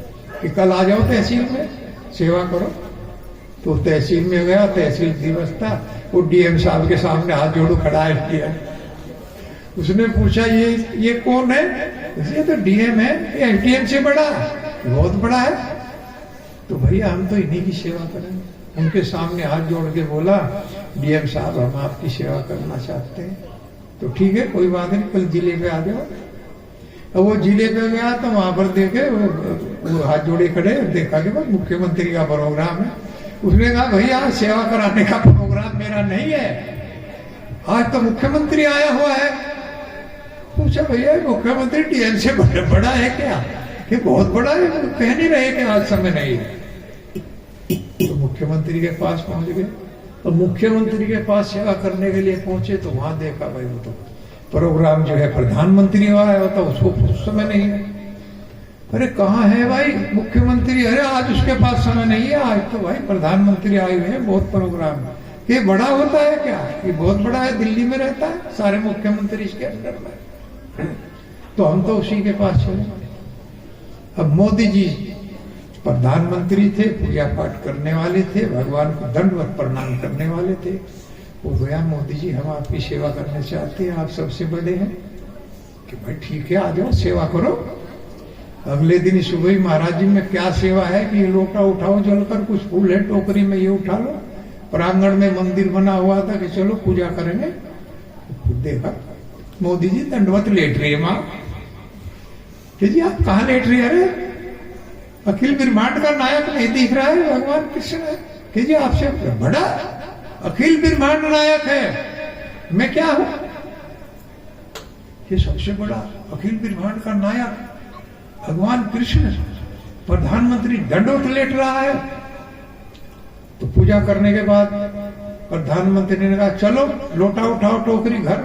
कि कल आ जाओ तहसील में सेवा करो। तो तहसील में गया, तहसील दिवस था, वो डीएम साहब के सामने हाथ जोड़ो खड़ा है डीएम। उसने पूछा ये कौन है? ये तो डीएम है, ये एसडीएम से बड़ा, बहुत बड़ा है। तो भैया हम तो इन्हीं की सेवा करेंगे। उनके सामने हाथ जोड़ के बोला, डीएम साहब हम आपकी सेवा करना चाहते हैं। तो ठीक है कोई बात नहीं, कल जिले पे आ जाओ। अब वो जिले पे गया तो वहां पर देखे वो हाथ जोड़े खड़े, देखा कि बस मुख्यमंत्री का प्रोग्राम है। उसने कहा भैया सेवा कराने का प्रोग्राम मेरा नहीं है, आज तो मुख्यमंत्री आया हुआ है। पूछा भैया मुख्यमंत्री डीएम से बड़ा है क्या? कि बहुत बड़ा है, कह नहीं रहे कि आज समय नहीं है। तो मुख्यमंत्री के पास पहुंच गए और मुख्यमंत्री के पास सेवा करने के लिए पहुंचे तो वहां देखा भाई वो तो प्रोग्राम जो है प्रधानमंत्री आया होता, उसको उस समय नहीं है। अरे कहाँ है भाई मुख्यमंत्री? अरे आज उसके पास समय नहीं है, आज तो भाई प्रधानमंत्री आए हुए हैं, बहुत प्रोग्राम है। ये बड़ा होता है क्या? ये बहुत बड़ा है, दिल्ली में रहता है, सारे मुख्यमंत्री इसके अंदर में। तो हम तो उसी के पास चले। अब मोदी जी प्रधानमंत्री थे, पूजा पाठ करने वाले थे, भगवान को दंडवत प्रणाम करने वाले थे। वो गया, मोदी जी हम आपकी सेवा करना चाहते हैं, आप सबसे बड़े हैं। कि भाई ठीक है आ जाओ सेवा करो। अगले दिन सुबह ही महाराज जी में क्या सेवा है कि लोटा उठाओ जलकर, कुछ फूल है टोकरी में ये उठा लो। प्रांगण में मंदिर बना हुआ था कि चलो पूजा करेंगे। देखा मोदी जी दंडवत लेट रही है। माँ कि जी आप कहाँ लेट रही है? अरे अखिल ब्रह्मांड का नायक नहीं दिख रहा है भगवान कृष्ण है। कि जी आपसे बड़ा अखिल ब्रह्मांड नायक है, मैं क्या हूं? ये सबसे बड़ा अखिल ब्रह्मांड का नायक भगवान कृष्ण, प्रधानमंत्री दंडवत लेट रहा है। तो पूजा करने के बाद प्रधानमंत्री ने कहा चलो लोटा उठाओ टोकरी घर।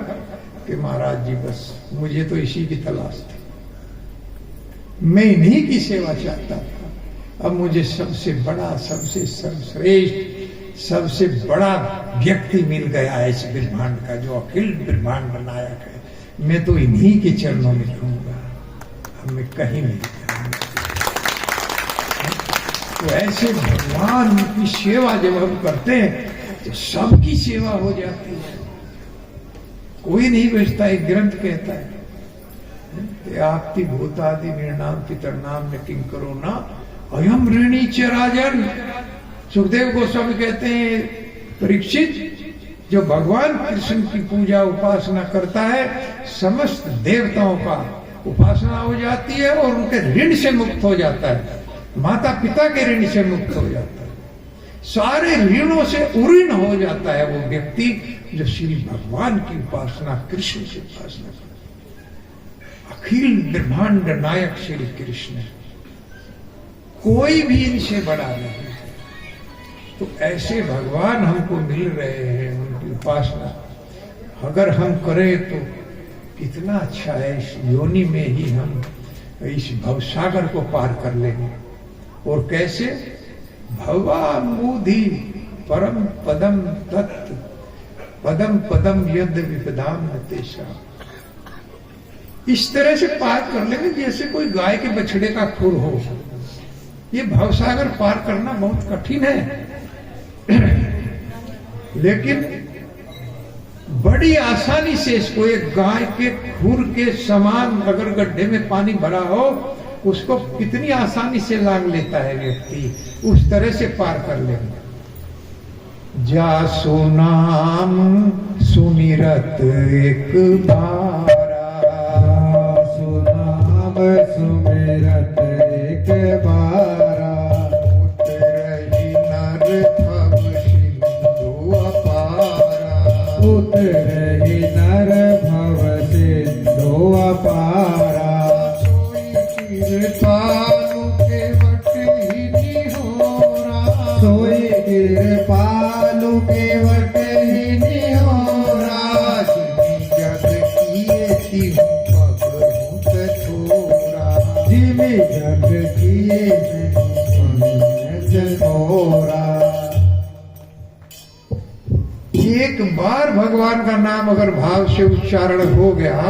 कि महाराज जी बस मुझे तो इसी की तलाश थी, मैं इन्हीं की सेवा चाहता था। अब मुझे सबसे बड़ा, सबसे सर्वश्रेष्ठ, सबसे बड़ा व्यक्ति मिल गया है इस ब्रह्मांड का, जो अखिल ब्रह्मांड नायक है। मैं तो इन्हीं के चरणों में रहूंगा, अब मैं कहीं नहीं जाऊंगा। तो ऐसे भगवान की सेवा जब हम करते हैं तो सबकी सेवा हो जाती है, कोई नहीं बचता। एक ग्रंथ कहता है आपति भूतादि निर्णाम पितरनाम ने किंग करो ना अयम ऋणी च राजन। सुखदेव गोस्वामी कहते हैं परीक्षित जो भगवान कृष्ण की पूजा उपासना करता है, समस्त देवताओं का उपासना हो जाती है और उनके ऋण से मुक्त हो जाता है, माता पिता के ऋण से मुक्त हो जाता है, सारे ऋणों से उऋण हो जाता है वो व्यक्ति। जो श्री भगवान की उपासना, कृष्ण की उपासना करते, अखिल ब्रह्मांड नायक श्री कृष्ण, कोई भी इनसे बड़ा नहीं। तो ऐसे भगवान हमको मिल रहे हैं, उनकी उपासना अगर हम करें तो कितना अच्छा है। इस योनि में ही हम इस भवसागर को पार कर लेंगे। और कैसे? भवामुधि परम पदम तत् पदम पदम यद विपदाम तेषा, इस तरह से पार कर लेंगे जैसे कोई गाय के बछड़े का खुर हो। ये भवसागर पार करना बहुत कठिन है, लेकिन बड़ी आसानी से इसको एक गाय के खुर के समान अगर गड्ढे में पानी भरा हो, उसको कितनी आसानी से लांग लेता है व्यक्ति, उस तरह से पार कर लेंगे। जासु नाम सुमिरत एक बारा, सुनाम सुमिरत एक बारा, उतरहि नर भव सिंधु अपारा, उतरहि नर भव सिंधु अपारा, कृपालु केवट ही निहोरा, सोई कृपालु केवट ही निहोरा, जग किए तिहु पग छोरा, जिमि जग किए छोरा। एक बार भगवान का नाम अगर भाव से उच्चारण हो गया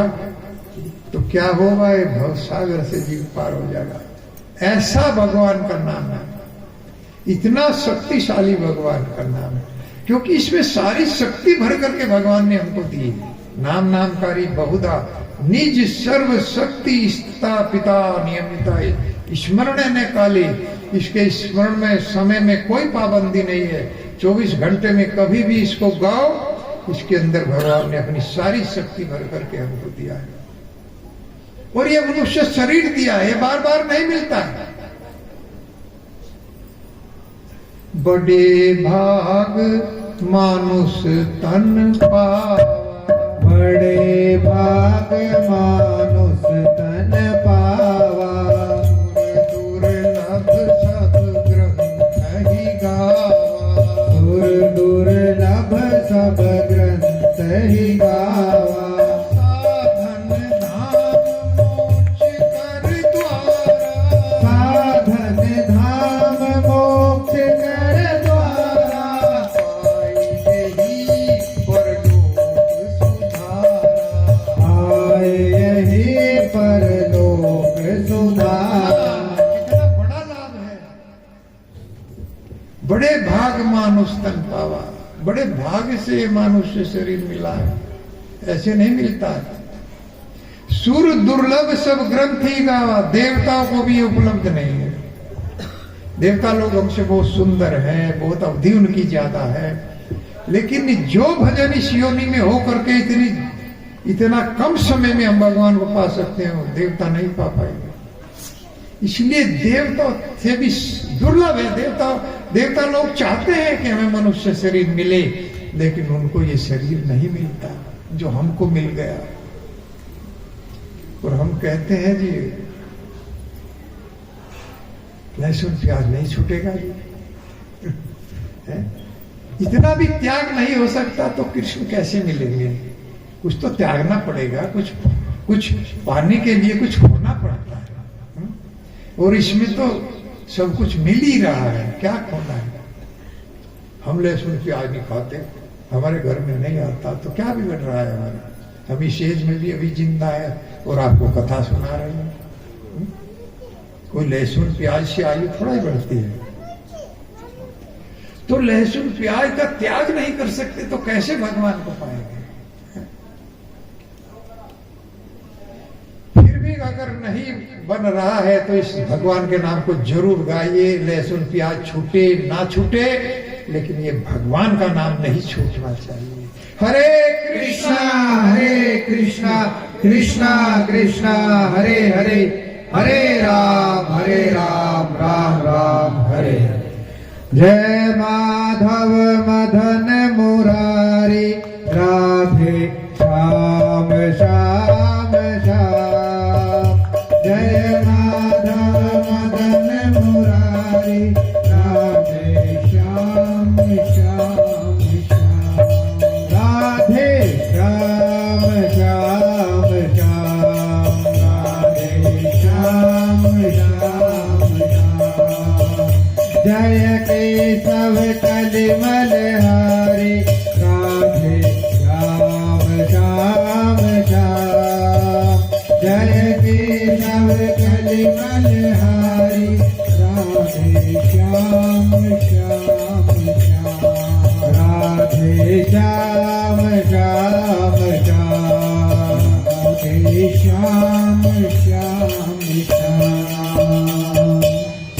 तो क्या होगा? ये भवसागर से जीव पार हो जाएगा। ऐसा भगवान का नाम है, इतना शक्तिशाली भगवान का नाम है, क्योंकि इसमें सारी शक्ति भर करके भगवान ने हमको दी। नाम नामकारी बहुधा निज सर्व शक्ति स्थिता पिता नियमिता स्मरण ने काली, इसके स्मरण में समय में कोई पाबंदी नहीं है। 24 घंटे में कभी भी इसको गाओ, इसके अंदर भगवान ने अपनी सारी शक्ति भर करके हमको दिया है। और ये मनुष्य शरीर दिया है, बार बार नहीं मिलता है। बड़े भाग मानुष तन पावा, बड़े भाग मानुष तन पावा, दुर्लभ सब ग्रंथ ही गावा, दुर्लभ सब ग्रंथ ही गावा, साधन धाम मोक्ष कर द्वारा, साधन धाम मोक्ष कर द्वारा, आए यही परलोक सुधारा, आए यही परलोक सुधारा। कितना बड़ा लाभ है। बड़े भाग मानुष तन पावा, बड़े भाग्य से मनुष्य शरीर मिला है, ऐसे नहीं मिलता है। सुर दुर्लभ सब ग्रंथ ही गावा, देवताओं को भी उपलब्ध नहीं है। देवता लोग हमसे बहुत सुंदर हैं, बहुत अवधि उनकी ज्यादा है, लेकिन जो भजन इस योनि में हो करके इतना कम समय में हम भगवान को पा सकते हैं, वो देवता नहीं पा पाएंगे। इसलिए देवता से भी दुर्लभ है। देवता लोग चाहते हैं कि हमें मनुष्य शरीर मिले, लेकिन उनको ये शरीर नहीं मिलता जो हमको मिल गया। और हम कहते हैं जी लहसुन प्याज नहीं छूटेगा जी, है? इतना भी त्याग नहीं हो सकता तो कृष्ण कैसे मिलेंगे? कुछ तो त्यागना पड़ेगा, कुछ पाने के लिए कुछ खोना पड़ता है। और इसमें तो सब कुछ मिल ही रहा है, क्या खोना है? हम लहसुन प्याज नहीं खाते, हमारे घर में नहीं आता, तो क्या बिगड़ रहा है हमारा? हम इस एज में भी अभी जिंदा है और आपको कथा सुना रहे हैं। कोई लहसुन प्याज से आयु थोड़ा ही बढ़ती है। तो लहसुन प्याज का त्याग नहीं कर सकते तो कैसे भगवान को पाएंगे? फिर भी अगर नहीं बन रहा है तो इस भगवान के नाम को जरूर गाइए। लहसुन प्याज छूटे ना छूटे, लेकिन ये भगवान का नाम नहीं छूटना चाहिए। हरे कृष्णा कृष्णा कृष्णा हरे हरे, हरे राम राम राम हरे हरे। जय माधव मदन मुरारी जय केशव कलिमलहारी राधे श्याम श्याम श्याम राधे श्याम श्याम श्याम राधे श्याम श्याम श्याम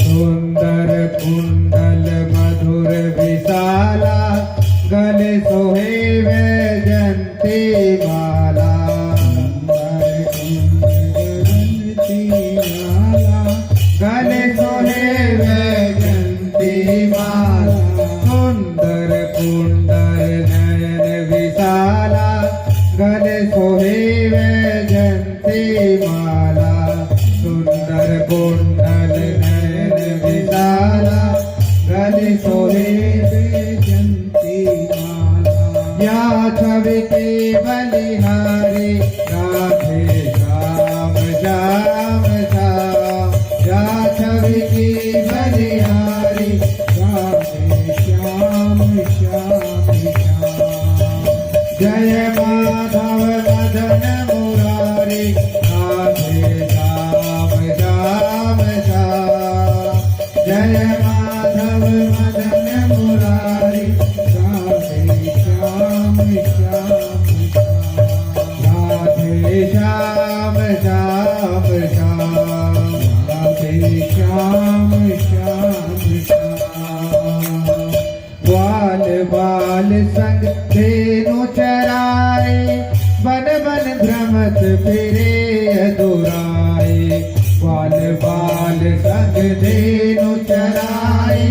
सुंदर कुंडल मधुर विशाला गले सोहे वैजंती माला सुंदर कुंडल माला गले सोहे वैजंती माला सुंदर कुंडल नयन विशाला गले सोहे वैजंती माला सुंदर कुंडल नयन विशाला गले सोहे वैजंती माला या छवि के बलिहारी राधे श्याम श्याम श्याम या छवि की बलिहारी राधे श्याम श्याम श्याम जय माधव मदन मुरारी राधे श्याम श्याम श्याम जय माधव मदन मुरारी राधे श्याम श्याम राधे श्याम श्याम श्याम राधे श्याम श्याम श्याम बाल बाल संग धेनु चराए बन बन भ्रमत फिरे अधुराए बाल बाल संग धेनु चराए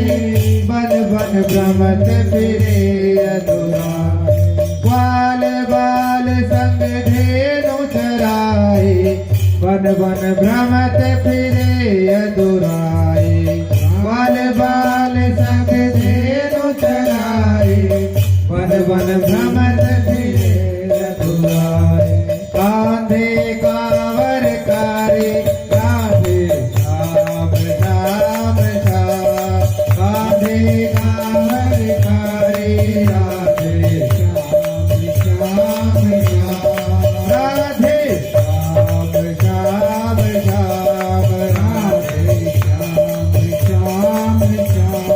बन बन भ्रमत फिरे अधुराए बाल बाल संग धेनु चराए बन बन भ्रमत फिरे अधुराए बाल बाल संग धेनु चराए बन बन भ्रमत फिरे अधुराए कांधे कांवर कारी राधे श्याम श्याम श्याम कांधे कांवर कारी राधे श्याम श्याम श्याम राधे श्याम श्याम श्याम राधे श्याम श्याम श्याम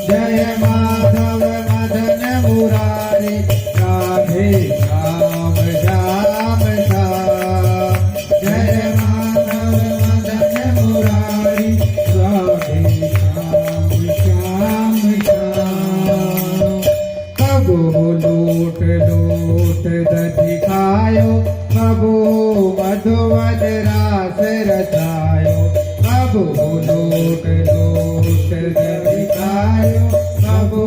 जय माधव मदन मुरारी राधे श्याम श्याम श्याम जय माधव मदन मुरारी राधे श्याम श्याम श्याम कबो लूट लूट दधि खायो कबो मधुवन रास रचायो कबो लूट लूट दधि खायो कबो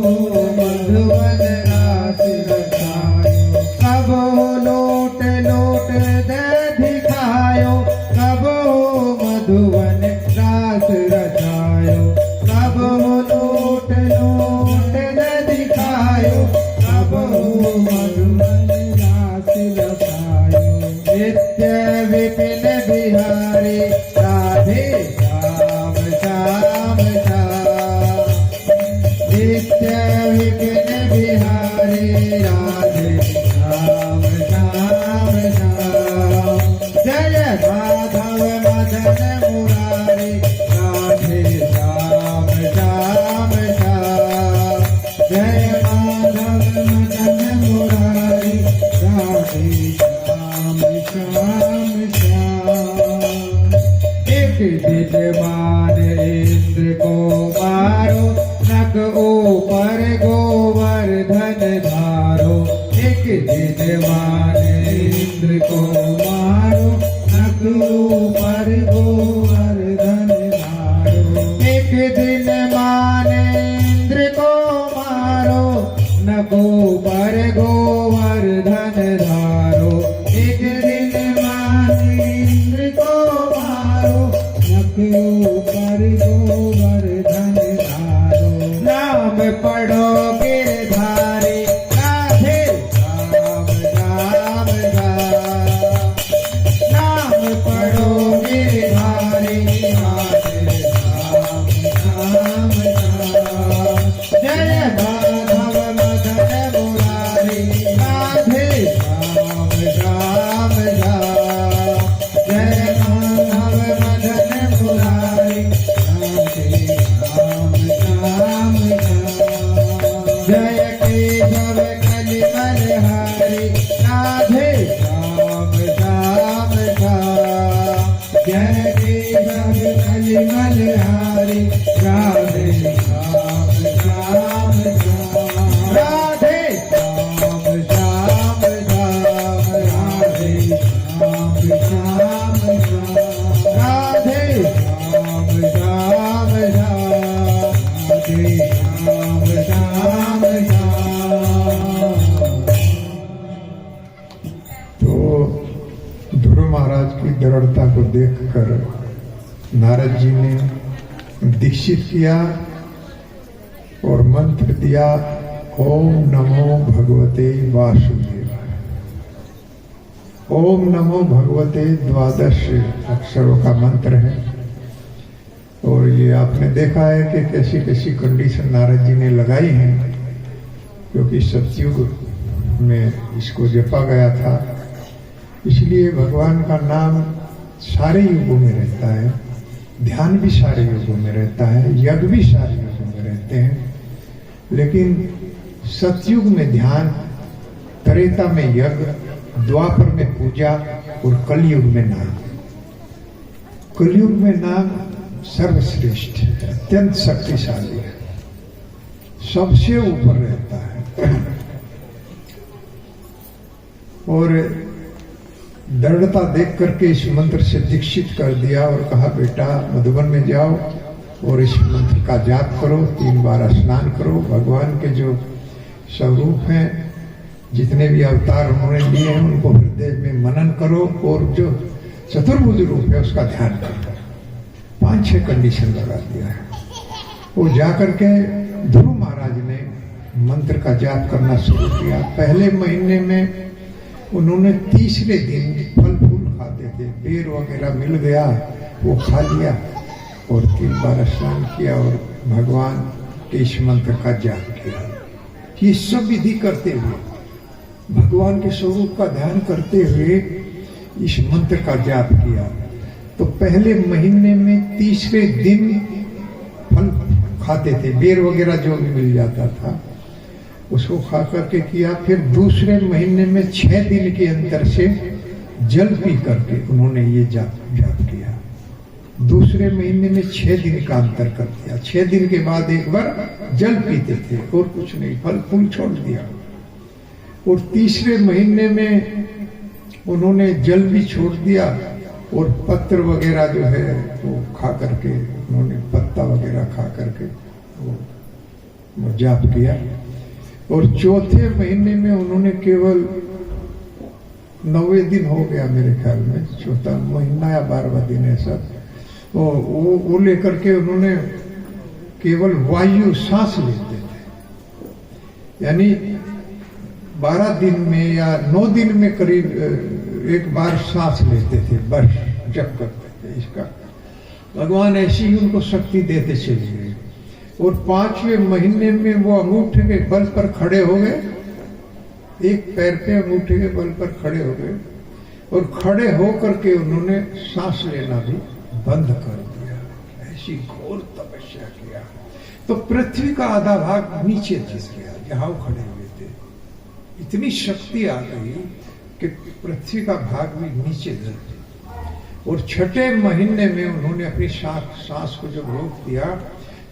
मधुवन रास रचायो कबो लूट लूट दधि खायो कबो मधुवन रास रचायो कबो लूट लूट दधि खायो कबो मधुवन रास रचायो नित्य विपिन बिहारी राधे श्याम श्याम श्याम नित्य विपिन बिहारी राधे श्याम श्याम श्याम जय माधव मदन मुरारी राधे श्याम श्याम श्याम जय माधव मदन मुरारी राधे श्याम श्याम श्याम एक दिन मान इंद्र को मारो नक ऊपर गोवर्धन धारो एक दिन मान इंद्र को मारो नक ऊपर गोवर्धन धारो एक दिन मान इंद्र को मारो नक ऊपर गोवर्धन धारो एक दिन मान इंद्र को मारो नक ऊपर गोवर्धन धारो नाम पढ़ो गिरधारी राधे श्याम श्याम श्याम नाम पढ़ो गिरधारी महाराज की दृढ़ता को देखकर नारद जी ने दीक्षित किया और मंत्र दिया, ओम नमो भगवते वासुदेवाय। ओम नमो भगवते 12 अक्षरों का मंत्र है। और ये आपने देखा है कि कैसी कैसी कंडीशन नारद जी ने लगाई हैं, क्योंकि सतयुग में इसको जपा गया था। इसलिए भगवान का नाम सारे युगों में रहता है, ध्यान भी सारे युगों में रहता है, यज्ञ भी सारे युगों में रहते हैं। लेकिन सतयुग में ध्यान, त्रेता में यज्ञ, द्वापर में पूजा और कलयुग में नाम। कलयुग में नाम सर्वश्रेष्ठ है, अत्यंत शक्तिशाली है, सबसे ऊपर रहता है। और दृढ़ता देख करके इस मंत्र से दीक्षित कर दिया और कहा, बेटा मधुबन में जाओ और इस मंत्र का जाप करो, 3 बार स्नान करो, भगवान के जो स्वरूप हैं, जितने भी अवतार उन्होंने लिए हैं उनको हृदय में मनन करो और जो चतुर्भुज रूप है उसका ध्यान करो। 5-6 कंडीशन लगा दिया है। वो जाकर के ध्रुव महाराज ने मंत्र का जाप करना शुरू किया। पहले महीने में उन्होंने 3रे दिन फल फूल खाते थे, बेर वगैरह मिल गया वो खा लिया और 3 बार स्नान किया और भगवान के इस मंत्र का जाप किया। ये सब विधि करते हुए, भगवान के स्वरूप का ध्यान करते हुए इस मंत्र का जाप किया। तो पहले महीने में 3रे दिन फल खाते थे, बेर वगैरह जो भी मिल जाता था उसको खा करके किया। फिर दूसरे महीने में 6 दिन के अंतर से जल पी करके उन्होंने ये जाप किया। दूसरे महीने में 6 दिन का अंतर कर दिया। 6 दिन के बाद एक बार जल पीते थे और कुछ नहीं, फल फूल छोड़ दिया। और 3रे महीने में उन्होंने जल भी छोड़ दिया और पत्र वगैरह जो है वो खा करके, उन्होंने पत्ता वगैरह खा करके वो जाप किया। और 4थे महीने में उन्होंने केवल 9वें दिन हो गया मेरे ख्याल में, 4था महीना या 12वां दिन है सब, वो लेकर के उन्होंने केवल वायु सांस लेते थे। यानी 12 दिन में या 9 दिन में करीब एक बार सांस लेते थे, बस जप करते थे। इसका भगवान ऐसी ही उनको शक्ति देते चले गए। और 5वें महीने में वो अंगूठे के बल पर खड़े हो गए, एक पैर पे अंगूठे के बल पर खड़े हो गए और खड़े होकर के उन्होंने सांस लेना भी बंद कर दिया। ऐसी घोर तपस्या किया तो पृथ्वी का आधा भाग नीचे धस गया जहां वो खड़े हुए थे। इतनी शक्ति आ गई कि पृथ्वी का भाग भी नीचे धस गया। और 6ठे महीने में उन्होंने अपनी सांस को जब रोक दिया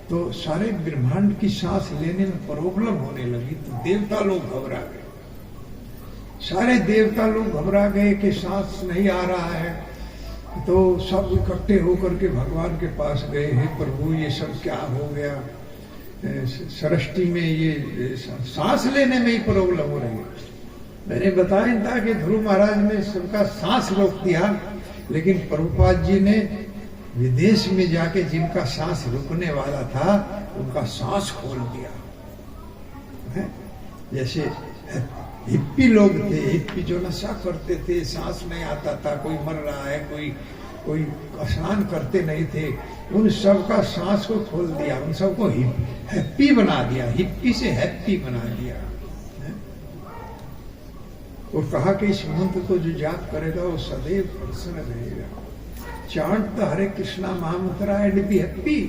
तो सारे ब्रह्मांड की सांस लेने में प्रॉब्लम होने लगी। तो देवता लोग घबरा गए, सारे देवता लोग घबरा गए कि सांस नहीं आ रहा है। तो सब इकट्ठे होकर के भगवान के पास गए, हे प्रभु ये सब क्या हो गया, सृष्टि में ये सांस लेने में ही प्रॉब्लम हो रही है। मैंने बताया था कि ध्रुव महाराज ने सबका सांस रोक दिया, लेकिन प्रभुपाद जी ने विदेश में जाके जिनका सांस रुकने वाला था उनका सांस खोल दिया है? जैसे हिप्पी लोग थे, हिप्पी जो नशा करते थे, सांस नहीं आता था, कोई मर रहा है, कोई स्नान करते नहीं थे, उन सब का सांस को खोल दिया, उन सबको हैप्पी बना दिया, हिप्पी से हैप्पी बना दिया है? और कहा कि इस मंत्र को जो जाप करेगा वो सदैव प्रसन्न रहेगा। चांट द हरे कृष्णा महामंत्र एंड बी हैप्पी,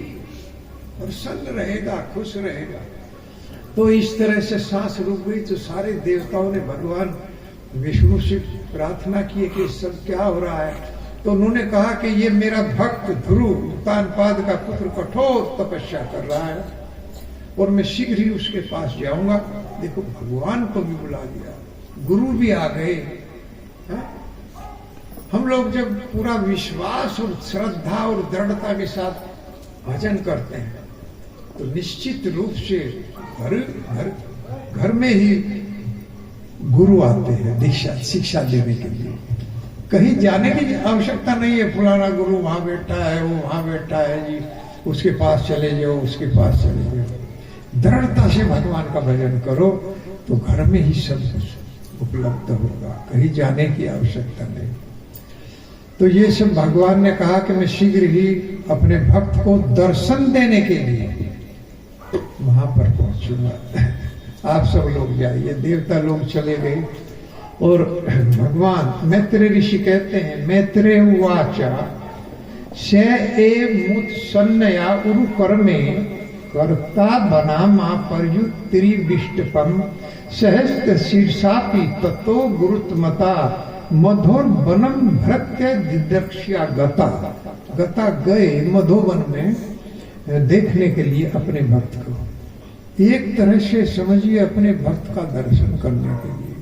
प्रसन्न रहेगा, खुश रहेगा। तो इस तरह से सांस रुक गई तो सारे देवताओं ने भगवान विष्णु से प्रार्थना की कि सब क्या हो रहा है। तो उन्होंने कहा कि ये मेरा भक्त ध्रुव उत्तानपाद का पुत्र कठोर तपस्या कर रहा है और मैं शीघ्र ही उसके पास जाऊंगा। देखो भगवान को भी बुला लिया, गुरु भी आ गए है? हम लोग जब पूरा विश्वास और श्रद्धा और दृढ़ता के साथ भजन करते हैं तो निश्चित रूप से घर में ही गुरु आते हैं दीक्षा शिक्षा देने के लिए। कहीं जाने की आवश्यकता नहीं है, फलाना गुरु वहां बैठा है, वो वहां बैठा है जी, उसके पास चले जाओ, उसके पास चले जाओ। दृढ़ता से भगवान का भजन करो तो घर में ही सब कुछ उपलब्ध होगा, कहीं जाने की आवश्यकता नहीं। तो ये सब भगवान ने कहा कि मैं शीघ्र ही अपने भक्त को दर्शन देने के लिए वहां पर पहुंचूंगा। आप सब लोग जाइए। देवता लोग चले गए और भगवान मैत्रेय ऋषि कहते हैं, मैत्रेय उवाचा से मुत्सन्नया उरु कर्मे कर्ता बनामा पर्युत्तिरिविष्टपम सहस्त्र शीर्षापि ततो गुरुत्मता मधोवनम भृत्य दिदर्श्या गता। गता गए मधोवन में देखने के लिए अपने भक्त को, एक तरह से समझिए अपने भक्त का दर्शन करने के लिए,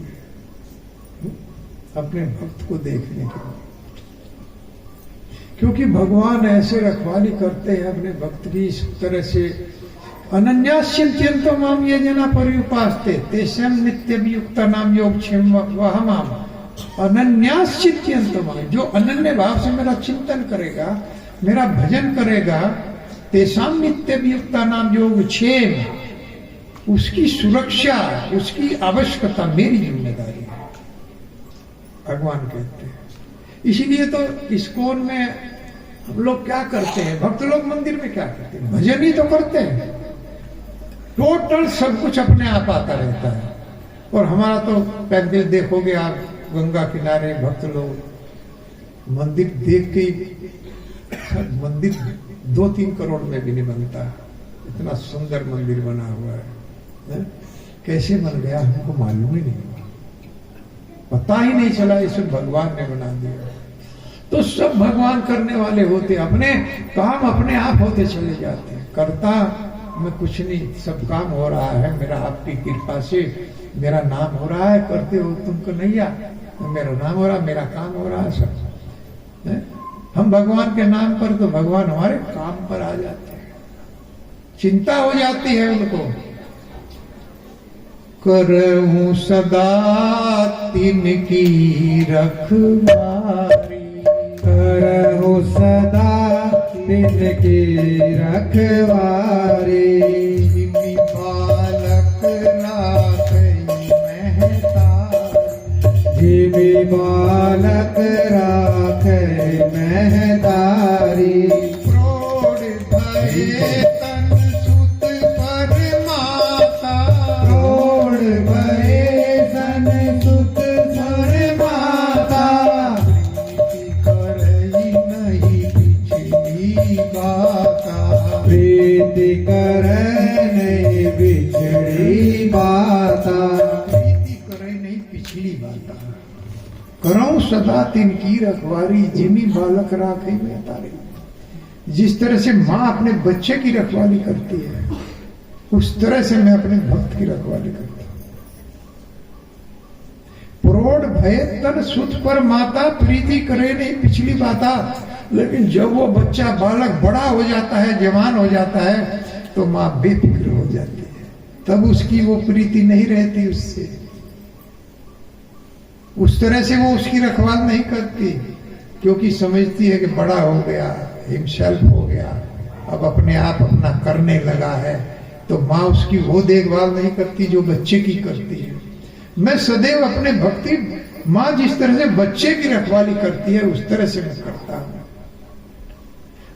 अपने भक्त को देखने के लिए। क्योंकि भगवान ऐसे रखवाली करते हैं अपने भक्त की इस तरह से, अनन्यास्यन्तो माम ये जना पर्युपास्ते तेषां नित्यभियुक्ता नाम योगक्षेम वहमाम। अनन्यास्यन्तो माम, जो अनन्य भाव से मेरा चिंतन करेगा, मेरा भजन करेगा, तेषां नित्यभियुक्ता नाम योगक्षेम, उसकी सुरक्षा, उसकी आवश्यकता मेरी जिम्मेदारी है, भगवान कहते हैं। इसीलिए तो इस्कॉन में हम लोग क्या करते हैं, भक्त लोग मंदिर में क्या करते हैं, भजन ही तो करते हैं। टोटल सब कुछ अपने आप आता रहता है। और हमारा तो पैदल देखोगे आप, गंगा किनारे भक्त लोग मंदिर देख के, मंदिर 2-3 करोड़ में भी नहीं बनता, इतना सुंदर मंदिर बना हुआ है। कैसे बन गया हमको मालूम ही नहीं, पता ही नहीं चला, ये सब भगवान ने बना दिया। तो सब भगवान करने वाले होते, अपने काम अपने आप होते चले जाते हैं। करता मैं कुछ नहीं, सब काम हो रहा है मेरा आपकी कृपा से, मेरा नाम हो रहा है, करते हो तुमको नहीं आ, मेरा नाम हो रहा, मेरा काम हो रहा है सब है? हम भगवान के नाम पर, तो भगवान हमारे काम पर आ जाते हैं, चिंता हो जाती है उनको। करहूं सदा तिनकी रखवारी, करहूं सदा तिनकी रखवारी। जिमी बालक राखई महतारी, जिमी बालक राखे महतारी। प्रोढ़ भये तन सुत पर माता, प्रोढ़ भये तन सुत पर माता। प्रीति करे नहीं बिछड़ी बाता, प्रीति करे नहीं पिछड़ी बाता। करऊं सदा तिनकी रखवारी, जिमी बालक राखे महतारी। जिस तरह से माँ अपने बच्चे की रखवाली करती है, उस तरह से मैं अपने भक्त की रखवाली करता हूं। प्रोढ़ भय तन सुत पर माता, प्रीति करे नहीं पिछली बाता। लेकिन जब वो बच्चा बालक बड़ा हो जाता है, जवान हो जाता है, तो माँ बेफिक्र हो जाती है, तब उसकी वो प्रीति नहीं रहती उससे, उस तरह से वो उसकी रखवाल नहीं करती, क्योंकि समझती है कि बड़ा हो गया, हिमसेल्फ हो गया, अब अपने आप अपना करने लगा है, तो माँ उसकी वो देखभाल नहीं करती जो बच्चे की करती है। मैं सदैव अपने भक्ति, माँ जिस तरह से बच्चे की रखवाली करती है, उस तरह से मैं करता हूं।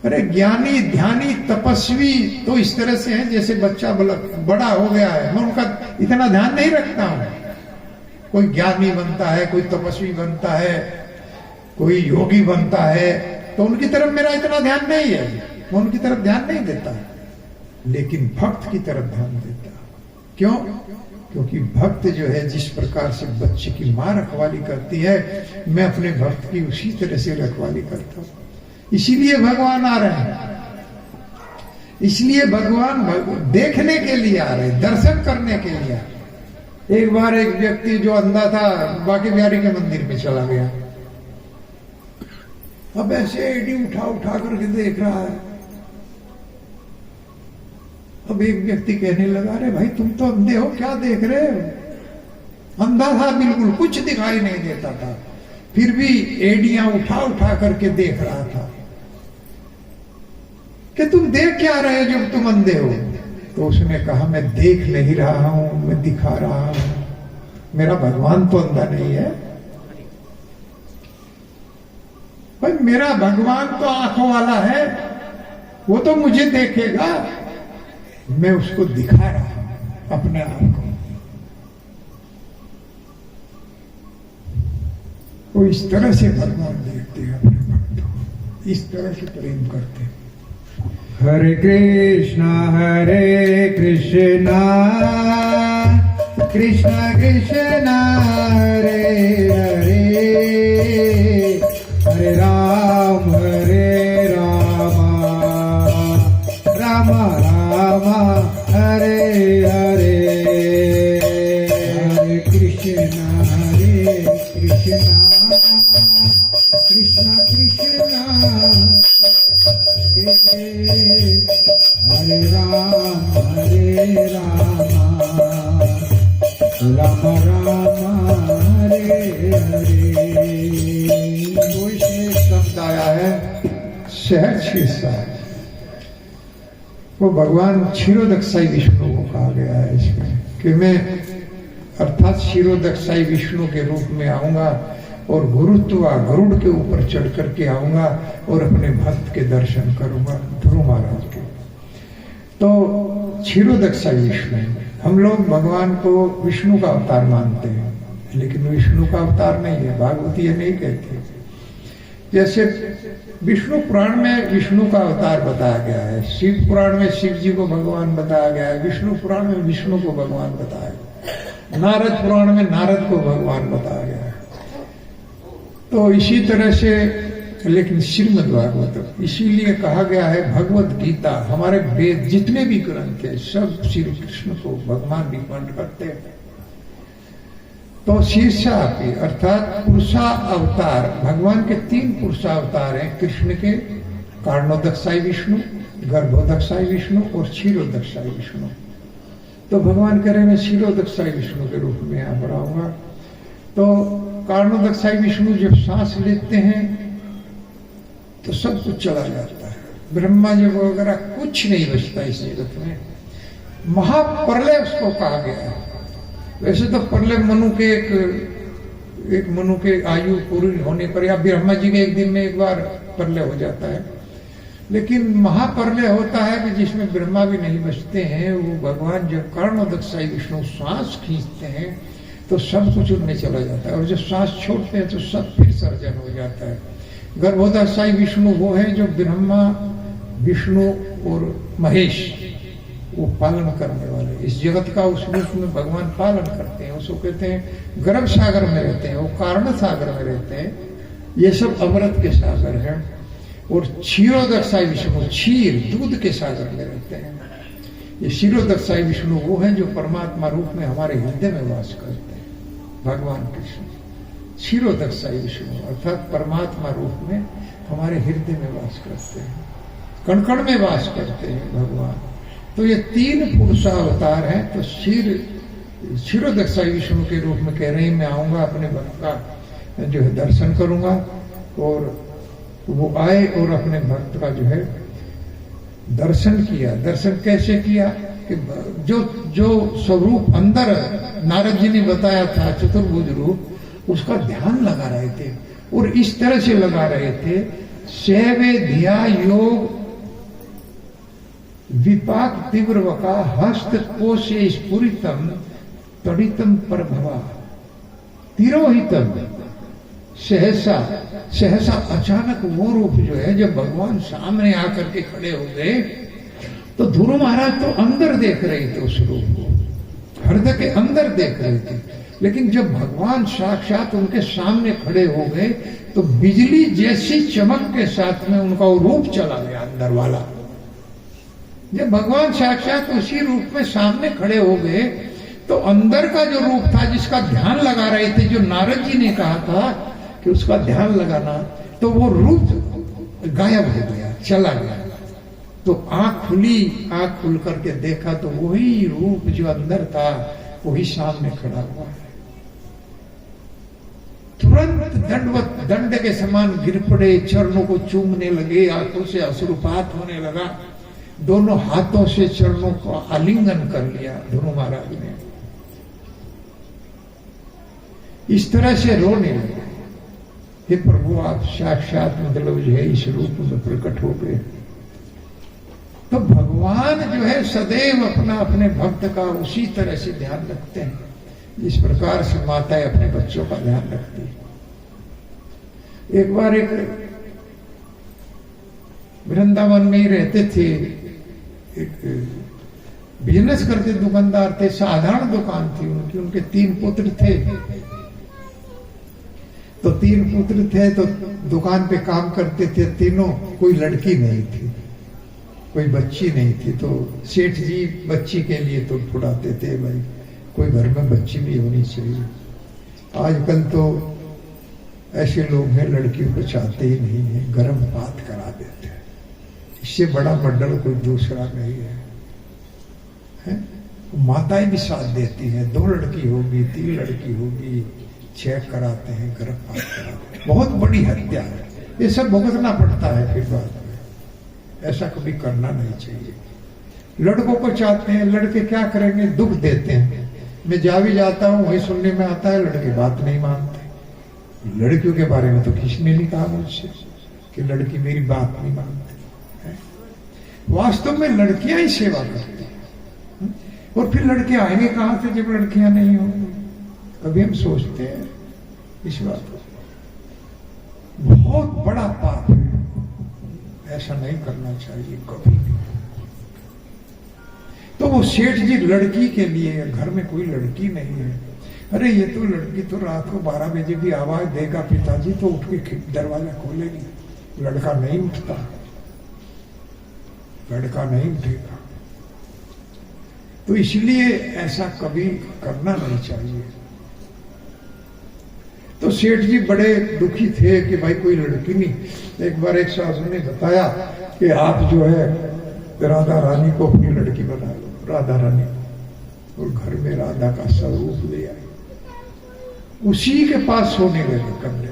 अरे ज्ञानी ध्यानी तपस्वी तो इस तरह से है जैसे बच्चा बड़ा हो गया है, मैं उनका इतना ध्यान नहीं रखता हूं। कोई ज्ञानी बनता है, कोई तपस्वी बनता है, कोई योगी बनता है, तो उनकी तरफ मेरा इतना ध्यान नहीं है, मैं उनकी तरफ ध्यान नहीं देता, लेकिन भक्त की तरफ ध्यान देता। क्यों? क्योंकि भक्त जो है जिस प्रकार से बच्चे की माँ रखवाली करती है, मैं अपने भक्त की उसी तरह से रखवाली करता हूं। इसीलिए भगवान आ रहे हैं, इसलिए भगवान देखने के लिए आ रहे, दर्शन करने के लिए। एक बार एक व्यक्ति जो अंधा था, बांके बिहारी के मंदिर में चला गया, अब ऐसे एडी उठा उठा करके देख रहा है। अब एक व्यक्ति कहने लगा, अरे भाई तुम तो अंधे हो, क्या देख रहे हो? अंधा था बिल्कुल, कुछ दिखाई नहीं देता था, फिर भी एड़ियां उठा उठा करके देख रहा था कि तुम देख क्या रहे हो जब तुम अंधे हो। तो उसने कहा मैं देख नहीं रहा हूं, मैं दिखा रहा हूं, मेरा भगवान तो अंधा नहीं है भाई, मेरा भगवान तो आंखों वाला है, वो तो मुझे देखेगा, मैं उसको दिखा रहा हूं अपने आप को। वो इस तरह से भगवान देखते हैं अपने भक्तों को, इस तरह से प्रेम करते हैं। हरे कृष्णा कृष्णा कृष्णा हरे हरे, हरे राम राम राम हरे हरे, हरे कृष्णा कृष्णा कृष्णा हरे राम राम राम हरे हरे। तो इसमें शब्द आया है सहज शीर्षा, वो भगवान क्षीरोदक्षाई विष्णु को कहा गया है इसमें कि मैं अर्थात क्षीरोदक्षाई विष्णु के रूप में आऊंगा और गुरुत्वा गरुड़ के ऊपर चढ़ करके आऊंगा और अपने भक्त के दर्शन करूंगा, ध्रुव महाराज के। तो क्षीरोदक्षाई विष्णु, हम लोग भगवान को विष्णु का अवतार मानते हैं, लेकिन विष्णु का अवतार नहीं है, भागवत ये नहीं कहती। जैसे विष्णु पुराण में विष्णु का अवतार बताया गया है, शिव पुराण में शिव जी को भगवान बताया गया है, विष्णु पुराण में विष्णु को भगवान बताया गया, नारद पुराण में नारद को भगवान बताया गया है। तो इसी तरह से, लेकिन श्रीमद् भागवत इसीलिए कहा गया है भगवत गीता, हमारे वेद जितने भी ग्रंथ है सब श्री कृष्ण को भगवान रिकमेंड करते हैं। तो शीर्षा अपी अर्थात पुरुषा अवतार, भगवान के 3 पुरुषा अवतार हैं कृष्ण के, कारणोदक्षाई विष्णु, गर्भोदक्षाई विष्णु और क्षीरोदक्षाई विष्णु। तो भगवान कह रहे मैं क्षीरोदक्षाई विष्णु के रूप में यहाँ पर आऊंगा। तो कारणोदक्षाई विष्णु जब सांस लेते हैं तो सब कुछ चला जाता है, ब्रह्मा जी वगैरह कुछ नहीं बचता इस जगत में। महाप्रलय उसको कहा गया है। वैसे तो प्रलय मनु के एक मनु के आयु पूरी होने पर या ब्रह्मा जी के एक दिन में एक बार प्रलय हो जाता है, लेकिन महाप्रलय होता है कि जिसमें ब्रह्मा भी नहीं बचते हैं। वो भगवान जब कारणोदक्षाई विष्णु श्वास खींचते हैं तो सब कुछ उनमें चला जाता है, और जब सांस छोड़ते हैं तो सब फिर सर्जन हो जाता है। गर्भोदक्षाई विष्णु वो है जो ब्रह्मा विष्णु और महेश वो पालन करने वाले, इस जगत का उस रूप में भगवान पालन करते हैं। उसको कहते हैं गर्भ सागर में रहते हैं, वो कारण सागर में रहते हैं, ये सब अमृत के सागर हैं। और क्षीरोदक्षाई विष्णु क्षीर दूध के सागर में रहते हैं। ये क्षीरोदक्षाई विष्णु वो है जो परमात्मा रूप में हमारे हृदय में वास करते हैं, भगवान कृष्ण। क्षीरोदक्षाई विष्णु अर्थात परमात्मा रूप में हमारे हृदय में वास करते हैं, कण कण में वास करते हैं भगवान। तो ये 3 पुरुषा अवतार हैं। तो क्षीरोदक्षाई विष्णु के रूप में कह रहे हैं मैं आऊंगा, अपने भक्त का जो है दर्शन करूंगा, और वो आए और अपने भक्त का जो है दर्शन किया। दर्शन कैसे किया कि जो स्वरूप अंदर नारद जी ने बताया था चतुर्भुज रूप, उसका ध्यान लगा रहे थे, और इस तरह से लगा रहे थे सेवे धिया योग विपाक तीव्र वका हस्त कोशे स्फुरितम तड़ितम प्रभवा तिरोहितम। सहसा सहसा अचानक वो रूप जो है जब भगवान सामने आकर के खड़े हो गए तो ध्रुव महाराज तो अंदर देख रहे थे, उस रूप को हृदय के अंदर देख रहे थे। लेकिन जब भगवान साक्षात उनके सामने खड़े हो गए तो बिजली जैसी चमक के साथ में उनका वो रूप चला गया अंदर वाला। जब भगवान साक्षात उसी रूप में सामने खड़े हो गए तो अंदर का जो रूप था जिसका ध्यान लगा रहे थे, जो नारद जी ने कहा था कि उसका ध्यान लगाना, तो वो रूप गायब हो गया, चला गया। तो आंख खुली, आंख खुल करके देखा तो वही रूप जो अंदर था वही सामने खड़ा हुआ है। तुरंत दंडवत दंड के समान गिर पड़े, चरणों को चूमने लगे, आंखों से अश्रुपात होने लगा, दोनों हाथों से चरणों को आलिंगन कर लिया ध्रुव महाराज ने। इस तरह से रोने लगे, हे प्रभु आप साक्षात मतलब जो है इस रूप में प्रकट हो गए। तो भगवान जो है सदैव अपना अपने भक्त का उसी तरह से ध्यान रखते हैं जिस प्रकार से माताएं अपने बच्चों का ध्यान रखती है। एक बार एक वृंदावन में ही रहते थे, एक बिजनेस करते दुकानदार थे, साधारण दुकान थी उनकी, उनके 3 पुत्र थे। तो 3 पुत्र थे तो दुकान पे काम करते थे तीनों, कोई लड़की नहीं थी, कोई बच्ची नहीं थी। तो सेठ जी बच्ची के लिए तो फुड़ाते थे, भाई कोई घर में बच्ची भी होनी चाहिए। आजकल तो ऐसे लोग हैं लड़कियों को चाहते ही नहीं है, गर्भपात करा देते हैं। इससे बड़ा मर्डर कोई दूसरा नहीं है? माताएं भी साथ देती हैं, 2 लड़की होगी 3 लड़की होगी, चेक कराते हैं, गर्भपात कराते हैं। बहुत बड़ी हत्या है, ये सब भुगतना पड़ता है फिर बाद में। ऐसा कभी करना नहीं चाहिए। लड़कों को चाहते हैं, लड़के क्या करेंगे, दुख देते हैं। मैं जा भी जाता हूं वही सुनने में आता है लड़के बात नहीं मानते। लड़कियों के बारे में तो किसी ने नहीं कहा मुझसे कि लड़की मेरी बात नहीं मानती है। वास्तव में लड़कियां ही सेवा करती हैं, और फिर लड़के आएंगे कहां से जब लड़कियां नहीं होंगी? कभी हम सोचते हैं इस बात को? बहुत बड़ा पाप है, ऐसा नहीं करना चाहिए कभी भी। तो वो सेठ जी लड़की के लिए, घर में कोई लड़की नहीं है, अरे ये तो लड़की तो रात को 12 बजे भी आवाज देगा पिताजी तो उठ के दरवाजा खोलेगी, लड़का नहीं उठता, लड़का नहीं उठेगा। तो इसलिए ऐसा कभी करना नहीं चाहिए। तो सेठ जी बड़े दुखी थे कि भाई कोई लड़की नहीं। एक बार एक सासू ने बताया कि आप जो है राधा रानी को अपनी लड़की बना लो, राधा रानी, और घर में राधा का स्वरूप ले आए, उसी के पास सोने लगे, करने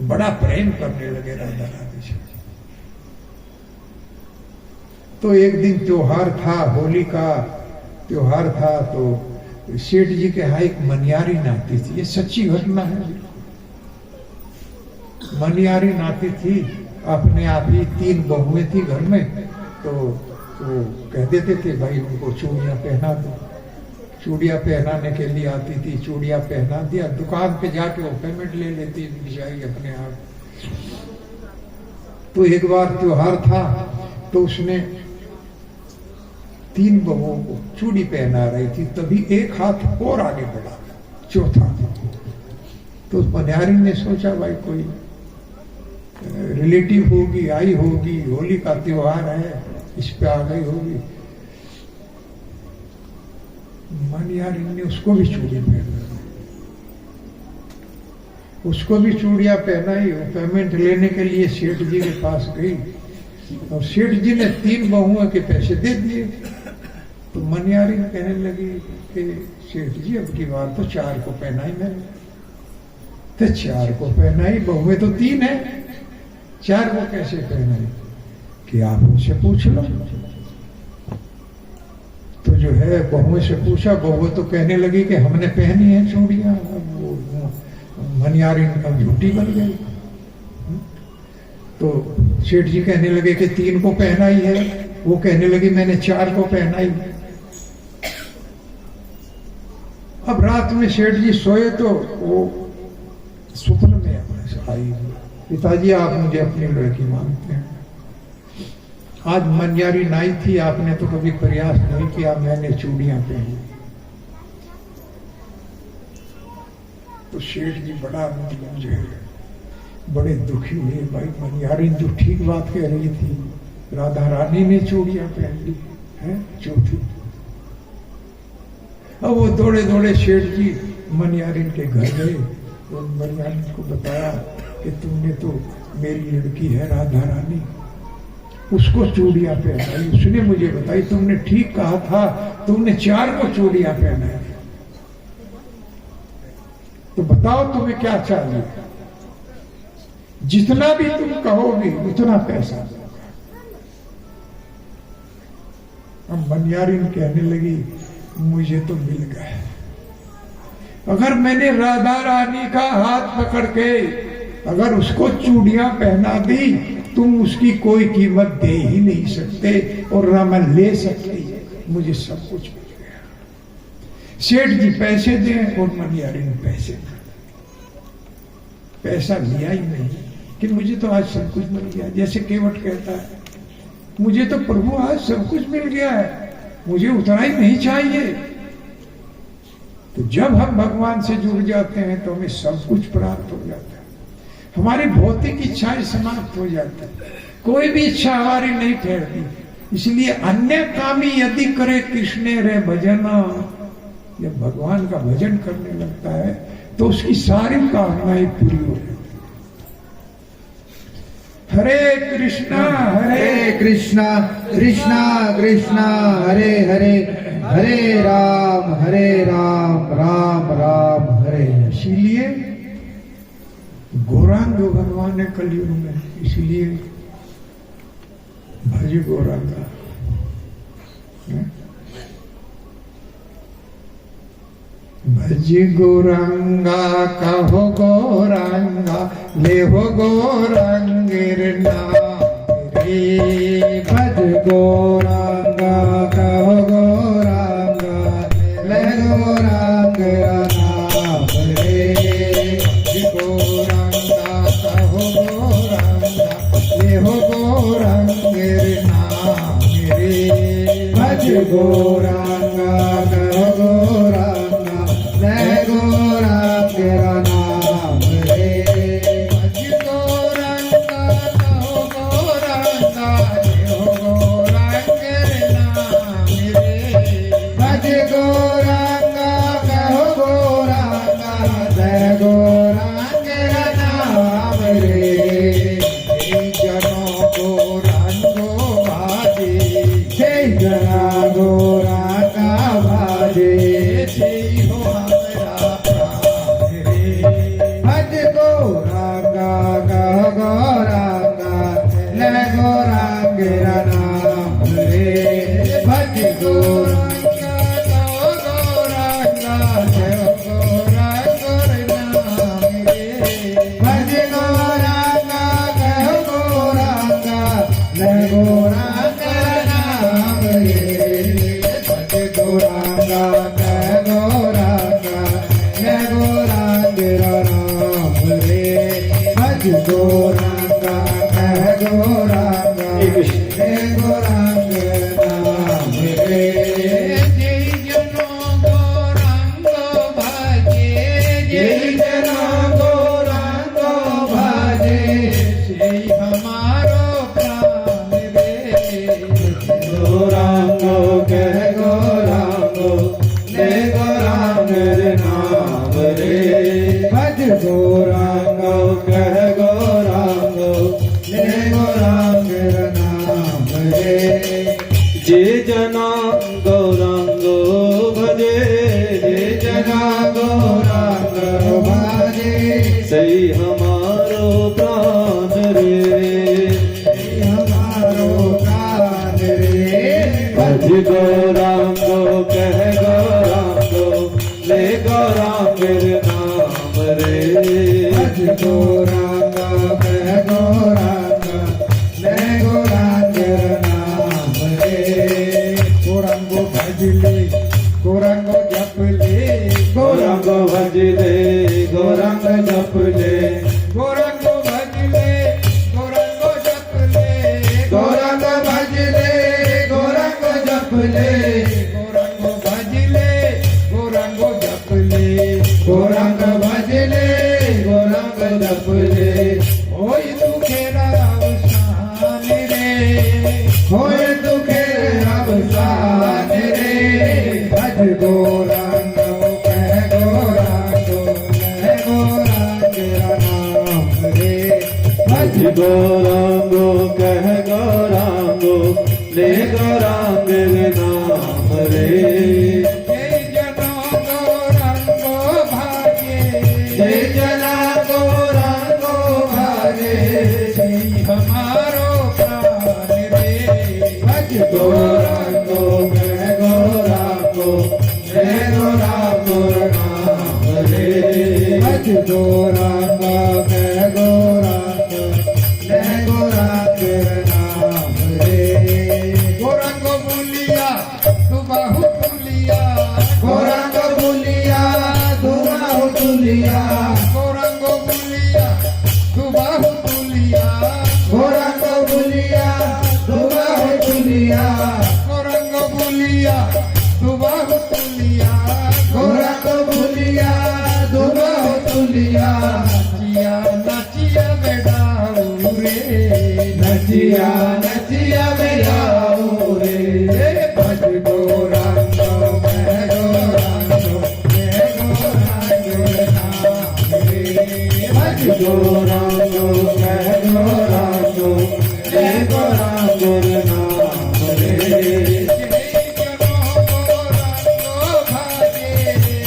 बड़ा प्रेम करने लगे राधा रानी से। तो एक दिन त्योहार था, होली का त्योहार था, तो सेठ जी के यहाँ एक मनियारी नाती थी, ये सच्ची घटना है। मनियारी नाती थी, अपने आप ही 3 बहुएं थी घर में, तो वो कह देते थे भाई उनको चूड़ियां पहना दो। चूड़ियां पहनाने के लिए आती थी, चूड़ियां पहना दिया, दुकान पे जाके वो पेमेंट ले लेती बिचारी अपने आप। तो एक बार त्योहार था तो उसने 3 बहुओं को चूड़ी पहना रही थी, तभी एक हाथ और आगे बढ़ा, चौथा। तो मनियारी ने सोचा भाई कोई रिलेटिव होगी, आई होगी, होली का त्योहार है, इस पे आ गई होगी। मनियारी ने उसको भी चूड़ी पहनाई, उसको भी चूड़ियां पहनाई। पेमेंट लेने के लिए सेठ जी के पास गई और सेठ जी ने 3 बहुओं के पैसे दे दिए। तो मनियारी कहने लगी कि सेठ जी अब की बार तो 4 को पहनाई मैंने। तो 4 को पहनाई, बहुएं तो 3 है, 4 को कैसे पहनाई? कि आप उनसे पूछ लो। तो जो है बहुएं से पूछा, बहुएं तो कहने लगी कि हमने पहनी है चूड़ियां। वो मनियारी झूठी बन गई। तो सेठ जी कहने लगे कि 3 को पहनाई है, वो कहने लगी मैंने 4 को पहनाई। अब रात में सेठ जी सोए तो वो स्वप्न में आई, पिताजी आप मुझे अपनी लड़की मानते हैं। आज मनियारी नाई थी, आपने तो कभी प्रयास नहीं किया, मैंने चूड़ियां पहनी। तो सेठ जी बड़ा जो है बड़े दुखी हुए, भाई मनियारी जो ठीक बात कह रही थी, राधा रानी ने चूड़ियां पहन ली है चौथी। अब वो दौड़े दौड़े सेठ जी मनियारी के घर गए और मनियारी को बताया कि तुमने तो मेरी लड़की है राधा रानी, उसको चूड़ियां पहनाई। उसने मुझे बताई तुमने ठीक कहा था, तुमने 4 को चूड़ियां पहनाई। तो बताओ तुम्हें क्या चाहिए, जितना भी तुम कहोगे उतना पैसा दूंगा। अब बनियारिन कहने लगी मुझे तो मिल गया, अगर मैंने राधा रानी का हाथ पकड़ के अगर उसको चूड़ियां पहना दी तुम उसकी कोई कीमत दे ही नहीं सकते और ना मैं ले सकती, मुझे सब कुछ मिल गया। सेठ जी पैसे दें और बनियारिन पैसे दें, पैसा लिया ही नहीं कि मुझे तो आज सब कुछ मिल गया। जैसे केवट कहता है मुझे तो प्रभु आज सब कुछ मिल गया है, मुझे उतना ही नहीं चाहिए। तो जब हम भगवान से जुड़ जाते हैं तो हमें सब कुछ प्राप्त हो जाता है, हमारी भौतिक इच्छाएं समाप्त हो जाती है, कोई भी इच्छा हमारी नहीं ठहरती। इसलिए अन्य कामी यदि करे कृष्ण रे भजना, जब भगवान का भजन करने लगता है तो उसकी सारी कामनाएं पूरी हो जाती। हरे कृष्णा कृष्णा कृष्णा कृष्णा हरे हरे, हरे राम राम राम हरे। इसीलिए गौरांग भगवान है कलयुग में, इसलिए भज गौरांगा। भज गौरांगा कहो गौरांगा ले हो गौरांगेर नाम रे। भज गौरांगा कहो गौरांगा ले गौरांगेर नाम रे। भज गौरांगा कहो गौरांगा ले हो गौरांगेर नाम रे। भज गौरांगा कहो गौरांगा ले गौरांगेर नाम रे। भज गौरांगा कहो गौरांगा ले हो गौरांगेर नाम रे। भज गौरांगा कहो गौरांगा ले गौरांगेर नाम रे। जनो गौरांगो भाजे, जय जना गौरांगा भाजे। जय हो हमारा प्राण रे। भज गौरांगा कहो गौरांगा ले गौरांगेर नाम रे। भज गौरांगा कहो गौरांगा ले हो गौरांगेर नाम रे। भज गौरांगा कहो गौरांगा ले गौरांगेर नाम रे। भज गौरांगा कहो गौरांगा ले गौरांगेर नाम रे। भज गौरांगा कहो गौरांगा ले गौरांगेर नाम रे। जय जनो गौरांगो भाजे, जय जना गौरांगा भाजे। जय हमारो प्राण रे। गौरांगो कह गौरांगो ले गौरांगेर नाम रे। भज गौरांगो कह गौरांगो ले गौरांगेर नाम रे। जे जना गौरांगो भजे, जे जना गौरांगो भाजे। सही हमारो प्राण रे। हमारो प्राण रे। भज गौरांगो कह गौरांगो ले गौरांगेर नाम रे। भज गौरांगा कह गौरांगा ले गौरांगेर नाम रे। गौरांगो भज ले, गौरांगो जप ले, गौरांगो भज ले, गौरांग जप ले। गौरांगो भज ले, गौरांगो जप ले, गौरांग भज ले, गौरांग जप ले। गौरांगो भज ले, गौरांगो जप ले। गौरांग भज ले, गौरांग जप ले। होय दुखेरा अवसान रे। होय दुखेर अवसान रे। भज गौरांगो कह गौरांगो ले गौरांगेर नाम रे। भज गौरांगो कह गौरांगो ले गौरांगेर नाम रे। जय जनो गौरांगो भाजे, जय बुलिया गौरांग बुलिया दुबा हो तुलिया गौरंग बुलिया दुबाहु तुलिया गौरांग बुलिया दुबा हो तुलिया नचिया नचिया बेडाऊ रे नचिया नचिया बेराऊ रे भज गौरांग मैं गौरांग मैं गौरांग नाम रे भज गौरांग कह गौरांग जय गौरांग नाम रे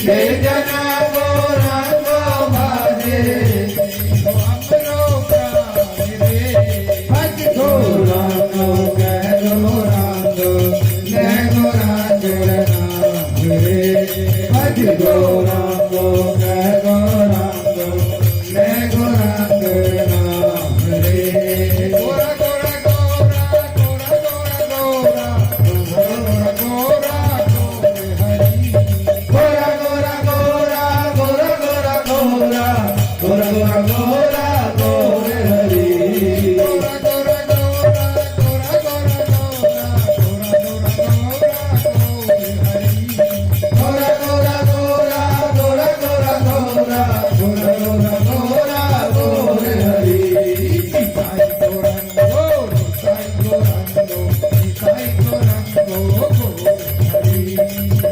जय जना गौरांग भाजे भज गौरांग कह गौरांग जय गौरांग नाम रे भज गौरांग कह गौरांग जय गौरांग नाम रे गोरा गोरा गोरा गोरा गोरा गोरा गोरा हरि गोरा गोरा गोरा गोरा गोरा गोरा गोरा गोरा गोरा गोरे हरि गोरा गोरा गोरा गोरा गोरा गोरा गोरा गोरा गोरा हरि गोरा गोरा गोरा गोरा गोरा गोरा गोरा गोरा गोरे हरि साई गोरंगो साई गोरंगो हरि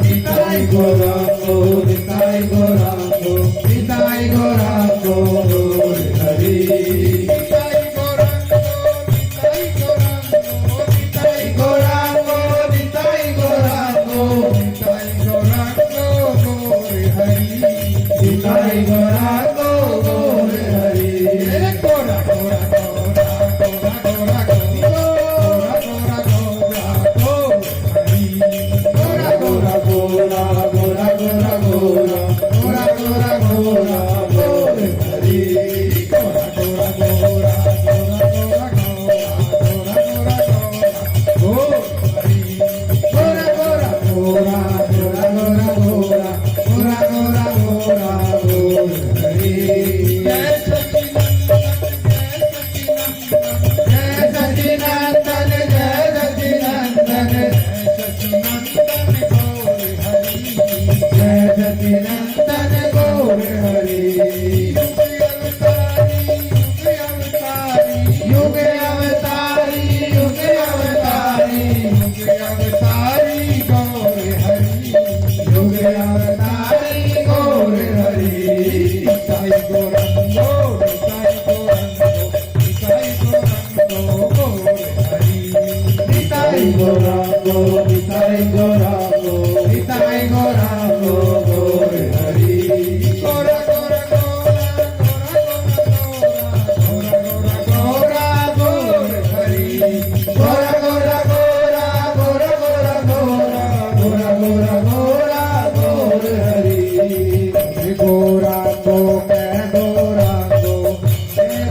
निताई गोरांगो निताई गोरांगो निताई गोरांगो गोरे हरि साई गोरंगो साई गोरंगो निताई गोरांगो निताई गोरांगो साई गोरंगो गोरे हरि निताई गोरांगो गोरे हरि गोरा गोरा गोरा गोरा गोरा गोरा गोरा गोरा हरि गोरा गोरा गोरा गोरा गोरा गोरा गोरा गोरा गोरा गोरे हरि गोरा गोरा गोरा गोरा गोरा गोरा गोरा हरि गोरा गोरा गोरा गोरा गोरा गोरा गोरा गोरा गोरा गोरे हरि जय सच्चिदानंद जय सच्चिदानंद जय सच्चिदानंद गोरे हरि युग अवतारी युग अवतारी युग अवतारी गोरे हरि निताई गोरांगो निताई गोरांगो निताई गोरांगो गोरे हरि गोरा गोरा गोरा गोरे हरि गोरा गोरा गोरा गोरा गोरा गोरा गोरा गोरा गोरा गोरे हरि गोरा गो कह गोरा गो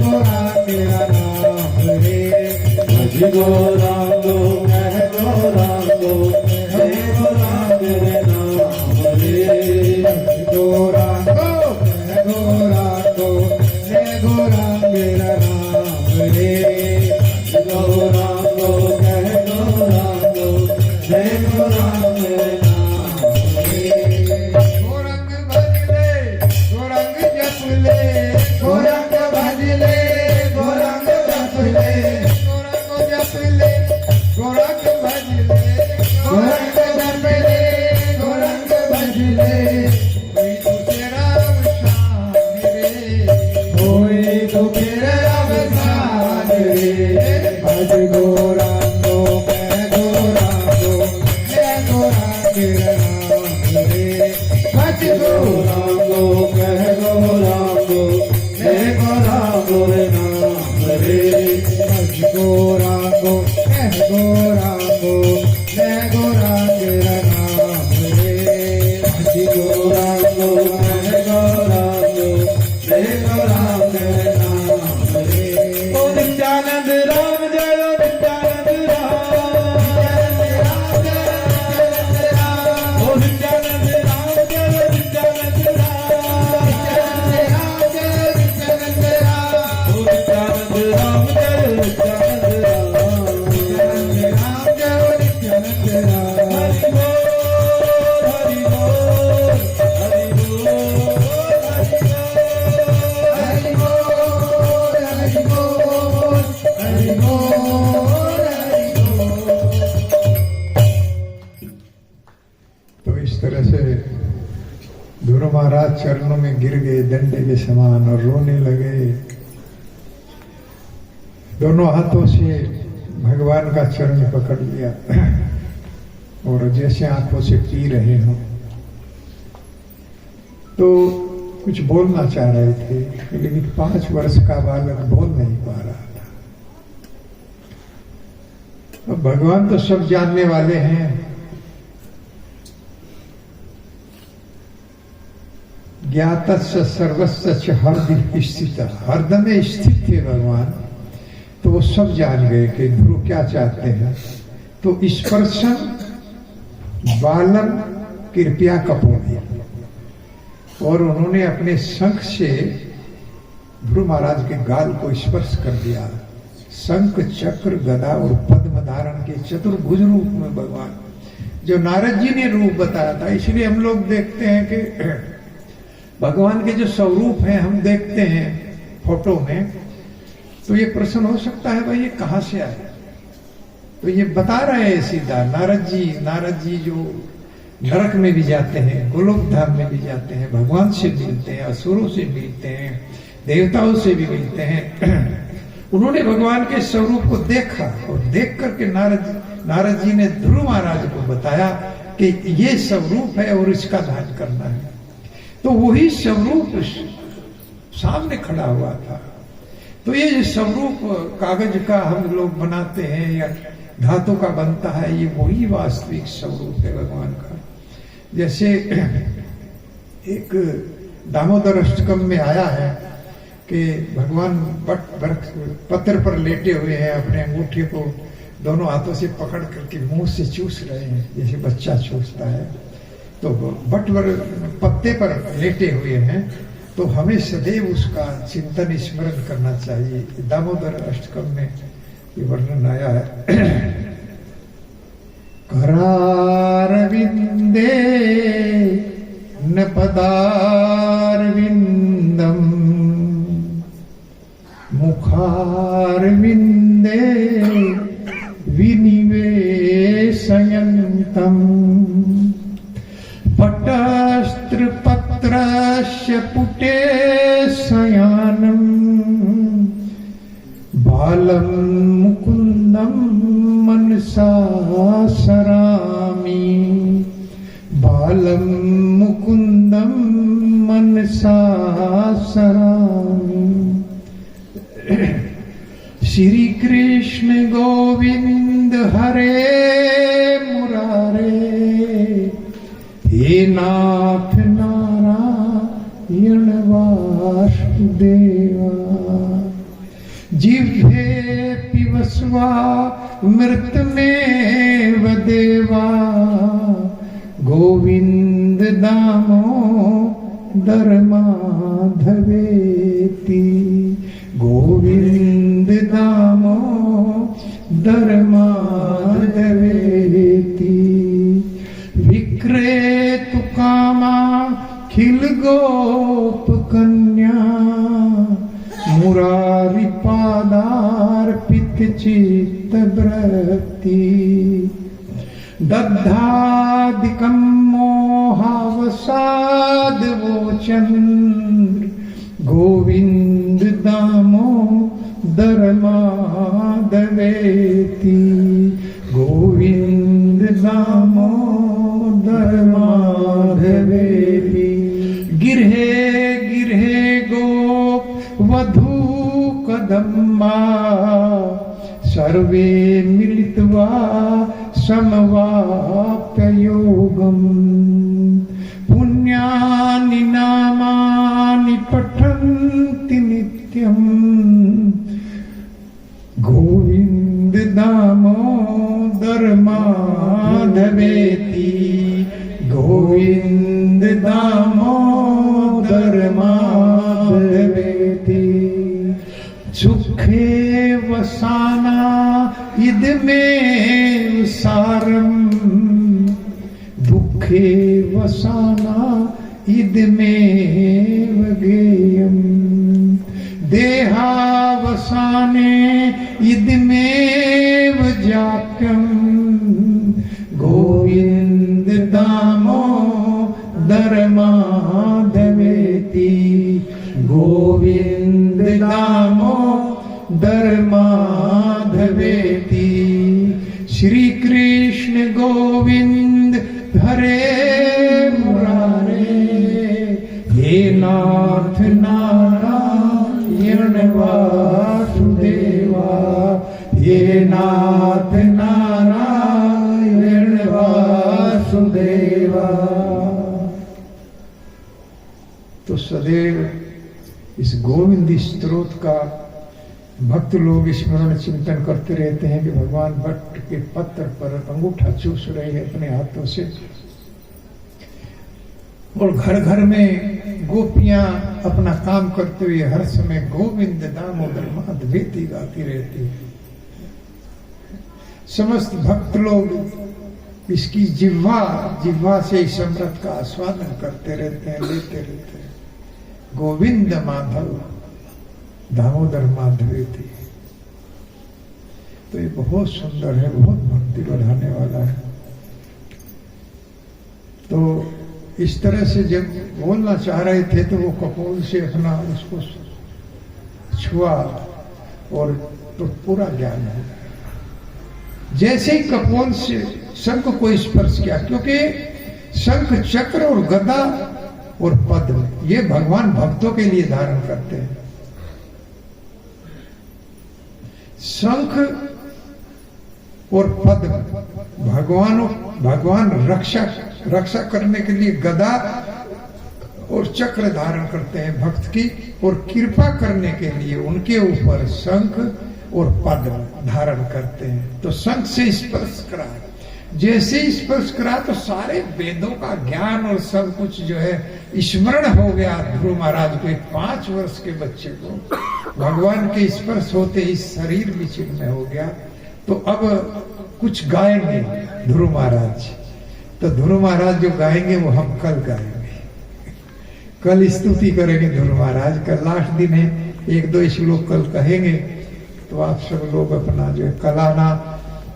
गोरा मेरा नाम रे भज गौरांगो कह गौरांगो जय गौरांग रे नाम रे गौरांगो कह गौरांगो जय गौरांग मेरा नाम रे गौरांगो कह गौरांगो जय गौरांग मेरा नाम रे गोरंग भजले गोरंग जपले गौरांग भजले गौरांग जपले गोरंग जपले गोरंग भजले गौरांग जपले गौरांग भजले कोई दूसरा शाम रे होई तो तेरा अवसान रे भज गौरांगो कह गौरांगो जय गौरांग नाम रे भज गौरांगो कह गौरांगो जय गौरांगो नाम रे भज गौरांगो कह गौरांगो जय गौरांग नाम रे भज गौरांगो कह गौरांगो जय गौरांग नाम रे ओ नित्यानंद राम जय नित्यानंद राम ओ नित्यानंद राम जय नित्यानंद राम ओ नित्यानंद बोल हरि बोल। तो इस तरह से ध्रुव महाराज चरणों में गिर गए दंडे के समान और रोने लगे। दोनों हाथों से भगवान का चरण पकड़ लिया और जैसे आंखों से पी रहे हो। तो कुछ बोलना चाह रहे थे, लेकिन 5 वर्ष का बालक बोल नहीं पा रहा था। अब भगवान तो सब जानने वाले हैं। ज्ञातस्य सर्वस्य च हृदय स्थित, हृदय में स्थित थे भगवान। तो वो सब जान गए कि ध्रुव क्या चाहते हैं। तो स्पर्शन बालम कृपया कपोली, और उन्होंने अपने शंख से ध्रुव महाराज के गाल को स्पर्श कर दिया। शंख चक्र गदा और पद्म धारण के चतुर्भुज रूप में भगवान, जो नारद जी ने रूप बताया था। इसलिए हम लोग देखते हैं कि भगवान के जो स्वरूप हैं हम देखते हैं फोटो में, तो ये प्रश्न हो सकता है भाई ये कहां से आए। तो ये बता रहे हैं सीधा नारद जी जो नरक में भी जाते हैं, गोलोक धाम में भी जाते हैं, भगवान से मिलते हैं, असुरों से मिलते हैं, देवताओं से भी मिलते हैं। उन्होंने भगवान के स्वरूप को देखा और देख करके नारद जी ने ध्रुव महाराज को बताया कि ये स्वरूप है और इसका ध्यान करना है। तो वही स्वरूप सामने खड़ा हुआ था। तो ये स्वरूप कागज का हम लोग बनाते हैं या धातु का बनता है, ये वही वास्तविक स्वरूप है भगवान का। जैसे एक दामोदर अष्टकम में आया है कि भगवान पत्थर पर लेटे हुए हैं, अपने अंगूठे को दोनों हाथों से पकड़ करके मुंह से चूस रहे हैं जैसे बच्चा चूसता है। तो पत्ते पर लेटे हुए हैं, तो हमें सदैव उसका चिंतन स्मरण करना चाहिए। दामोदर अष्टकम में ये वर्णन आया है। करारविंदे न पदारविंदम मुखारविंदे विनिवेशयन्तम पटस्त्र पत्रस्य पुटे शयानम् बालं मुकुन्दं मनसा सरामि बालं मुकुन्दं मनसा सरामि। श्री कृष्ण गोविंद हरे मुरारे हे नाथ नारायण वासुदेवा। जिह्वे पिबस्वा मृतमेव देवा गोविंद दामोदर माधवेति गोविंद दामोदर माधवेति। विक्रेतु कामा खिल गोप कन्या मुरारी पादार्पित चित्त वृत्ति। दग्धादिकं मोहावसाद वोचन्द्र गोविंद दामोदर माधवेति गोविंद दामोदर माधवेति। गिरहे गिरहे गोप वधू कदम्बा सर्वे मिलित्वा समवाप्य योगम्। पुण्यानि नामानि पठन्ति नित्यम् गोविंद दामोदर माधवेति गोविंद दामोदर माधवेति। सुखे वसाना इद में सारम् दुखे वसाना इद में गेयम्। देहावसाने इदमेव जाप्यम गोविंद दामोदर माधवेति गोविंद दामोदर माधवेति श्री कृष्ण गोविंद हरे मुरारे हे नाथ नारायण वासुदेवा हे नाथ नारायण वासुदेवा। तो सदैव इस गोविंद स्तोत्र का भक्त लोग स्मरण चिंतन करते रहते हैं कि भगवान भट्ट के पत्र पर अंगूठा चूस रहे हैं अपने हाथों से, और घर घर में गोपियां अपना काम करते हुए हर समय गोविंद दामोदर माधवेति गाती रहती है। समस्त भक्त लोग इसकी जिह्वा से इस अमृत का आस्वादन करते रहते हैं, लेते रहते हैं। गोविंद माधव दामोदर माधवेति, तो ये बहुत सुंदर है, बहुत भक्ति बढ़ाने वाला है। तो इस तरह से जब बोलना चाह रहे थे तो वो कपोल से अपना उसको छुआ और तो पूरा ज्ञान हो गया। जैसे ही कपोल से शंख को स्पर्श किया, क्योंकि शंख चक्र और गदा और पद्म ये भगवान भक्तों के लिए धारण करते हैं। शंख और पद्म भगवान रक्षा करने के लिए गदा और चक्र धारण करते हैं भक्त की, और कृपा करने के लिए उनके ऊपर शंख और पद्म धारण करते हैं। तो शंख से स्पर्श करा, जैसे स्पर्श करा तो सारे वेदों का ज्ञान और सब कुछ जो है स्मरण हो गया। ध्रुव महाराज को, एक 5 वर्ष के बच्चे को भगवान के स्पर्श होते ही शरीर विचिन्न हो गया। तो अब कुछ गाएंगे ध्रुव महाराज, तो ध्रुव महाराज जो गाएंगे वो हम कल गाएंगे, कल स्तुति करेंगे ध्रुव महाराज का। लास्ट दिन है, 1-2 श्लोक कल कहेंगे। तो आप सब लोग अपना जो है कल आना,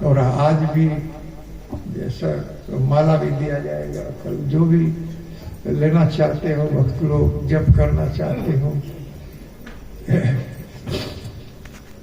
और आज भी जैसा माला भी दिया जाएगा, कल जो भी लेना चाहते हो भक्त लोग, जप करना चाहते हो